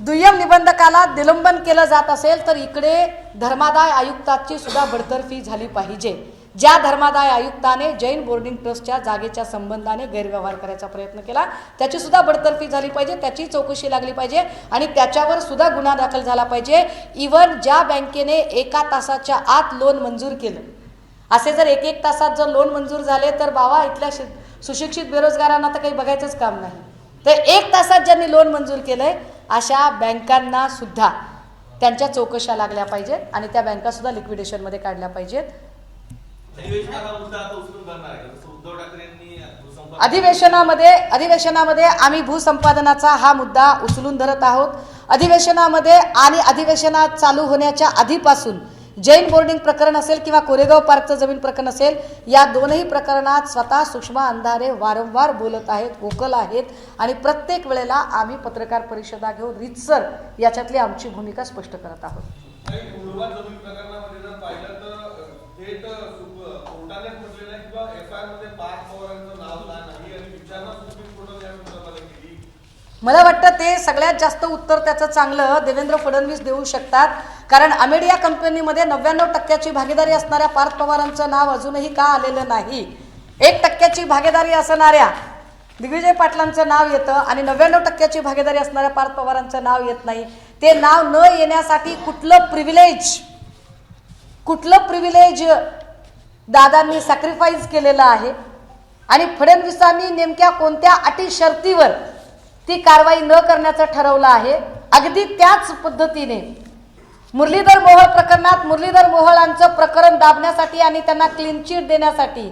दुय्यम निबंधकाला निलंबन केलं जात असेल तर इकडे धर्मादाय आयुक्ताची सुद्धा बडतर्फी झाली पाहिजे. ज्या धर्मादाय आयुक्ताने जैन बोर्डिंग ट्रस्टच्या जागेच्या संबंधाने गैरव्यवहार करायचा प्रयत्न केला त्याची सुद्धा बडतर्फी झाली पाहिजे, त्याची चौकशी लागली पाहिजे आणि त्याच्यावर सुद्धा गुन्हा दाखल झाला पाहिजे. इव्हन ज्या बँकेने एका तासाच्या आत लोन मंजूर केलं, असे जर एक तासात जर लोन मंजूर झाले तर बाबा इथल्या सुशिक्षित बेरोजगारांना तर काही बघायचंच काम नाही. तर 1 तासात ज्यांनी लोन मंजूर केलंय अशा बँकांना सुद्धा त्यांच्या चौकशा लागल्या पाहिजेत आणि त्या बँका सुद्धा लिक्विडेशनमध्ये काढल्या पाहिजेत. अधिवेशनामध्ये आम्ही भूसंपादनाचा हा मुद्दा उचलून धरत आहोत. अधिवेशनामध्ये आणि अधिवेशनात चालू होण्याच्या आधीपासून जैन बोर्डिंग प्रकरण असेल किंवा कोरेगाव पार्कचं जमीन प्रकरण असेल, या दोनही प्रकरणात स्वतः सुषमा अंधारे वारंवार बोलत आहेत, वोकल आहेत आणि प्रत्येक वेळेला आम्ही पत्रकार परिषदा घेऊन रीतसर याच्यातली आमची भूमिका स्पष्ट करत आहोत. मला वाटतं ते सगळ्यात जास्त उत्तर त्याचं चांगलं देवेंद्र फडणवीस देऊ शकतात. कारण अमेडिया कंपनीमध्ये 99% भागीदारी असणाऱ्या पार्थ पवारांचं नाव अजूनही का आलेलं नाही? 1% भागीदारी असणाऱ्या दिग्विजय पाटलांचं नाव येतं आणि 99% भागीदारी असणाऱ्या पार्थ पवारांचं नाव येत नाही. ते नाव न येण्यासाठी कुठलं प्रिव्हिलेज दादांनी सॅक्रिफाईस केलेलं आहे आणि फडणवीसांनी नेमक्या कोणत्या अटी शर्तीवर ती कारवाई न करण्याचं ठरवलं आहे. अगदी त्याच पद्धतीने मुरलीधर मोहोळ प्रकरणात मुरलीधर मोहोळांचं प्रकरण दाबण्यासाठी आणि त्यांना क्लीन चिट देण्यासाठी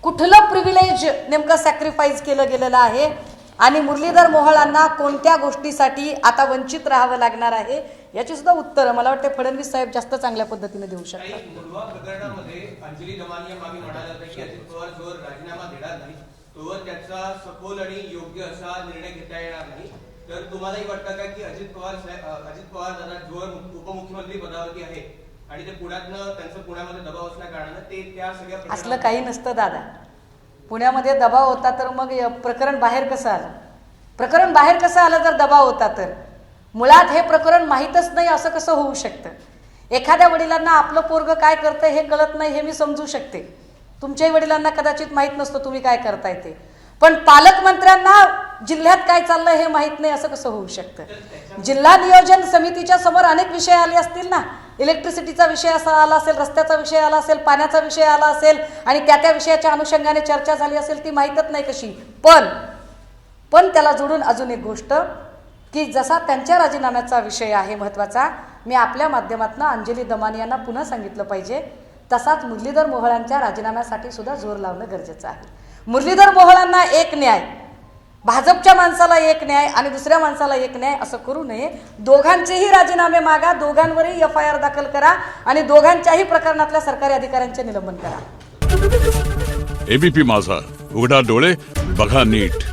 कुठलं प्रिव्हिलेज नेमकं सॅक्रिफाईस केलं गेलेलं आहे आणि मुरलीधर मोहोळांना कोणत्या गोष्टीसाठी आता वंचित राहावं लागणार आहे याची सुद्धा उत्तरं मला वाटते फडणवीस साहेब जास्त चांगल्या पद्धतीने देऊ शकतात. काही मुलवा प्रकरणामध्ये अंजली दमानिया मागे म्हणाले होते की अजित पवार जोवर राजीनामा देणार नाही तोवर त्याचा सखोल आणि योग्य असा निर्णय घेता येणार नाही. तर तुम्हालाही वाटतं का की अजित पवार दादा जोवर उपमुख्यमंत्री पदावरती आहे आणि ते पुण्यातनं त्यांचं पुण्यामध्ये दबाव असल्या कारणानं ते त्या सगळ्या असलं काही नसतं दादा. पुण्यामध्ये दबाव होता तर मग प्रकरण बाहेर कसं आलं? प्रकरण बाहेर कसं आलं जर दबाव होता तर? मुळात हे प्रकरण माहीतच नाही असं कसं होऊ शकतं? एखाद्या वडिलांना आपलं पोरगं काय करतंय हे कळत नाही हे मी समजू शकते. तुमच्याही वडिलांना कदाचित माहीत नसतं तुम्ही काय करताय ते, पण पालकमंत्र्यांना जिल्ह्यात काय चाललंय हे माहीत नाही असं कसं होऊ शकतं? जिल्हा नियोजन समितीच्या समोर अनेक विषय आले असतील ना. इलेक्ट्रिसिटीचा विषय असा आला असेल, रस्त्याचा विषय आला असेल, पाण्याचा विषय आला असेल आणि त्या विषयाच्या अनुषंगाने चर्चा झाली असेल ती माहीतच नाही कशी. पण त्याला जोडून अजून एक गोष्ट की जसा त्यांच्या राजीनाम्याचा विषय आहे महत्त्वाचा, मी आपल्या माध्यमातून अंजली दमानियांना पुन्हा सांगितलं पाहिजे, तसाच मुरलीधर मोहोळांच्या राजीनाम्यासाठी सुद्धा जोर लावणं गरजेचं आहे. मुरलीधर मोहोळांना एक न्याय, भाजपच्या माणसाला एक न्याय आणि दुसऱ्या माणसाला एक न्याय असं करू नये. दोघांचेही राजीनामे मागा, दोघांवरही FIR दाखल करा आणि दोघांच्याही प्रकरणातल्या सरकारी अधिकाऱ्यांचे निलंबन करा. ABP माझा, उघडा डोळे बघा नीट.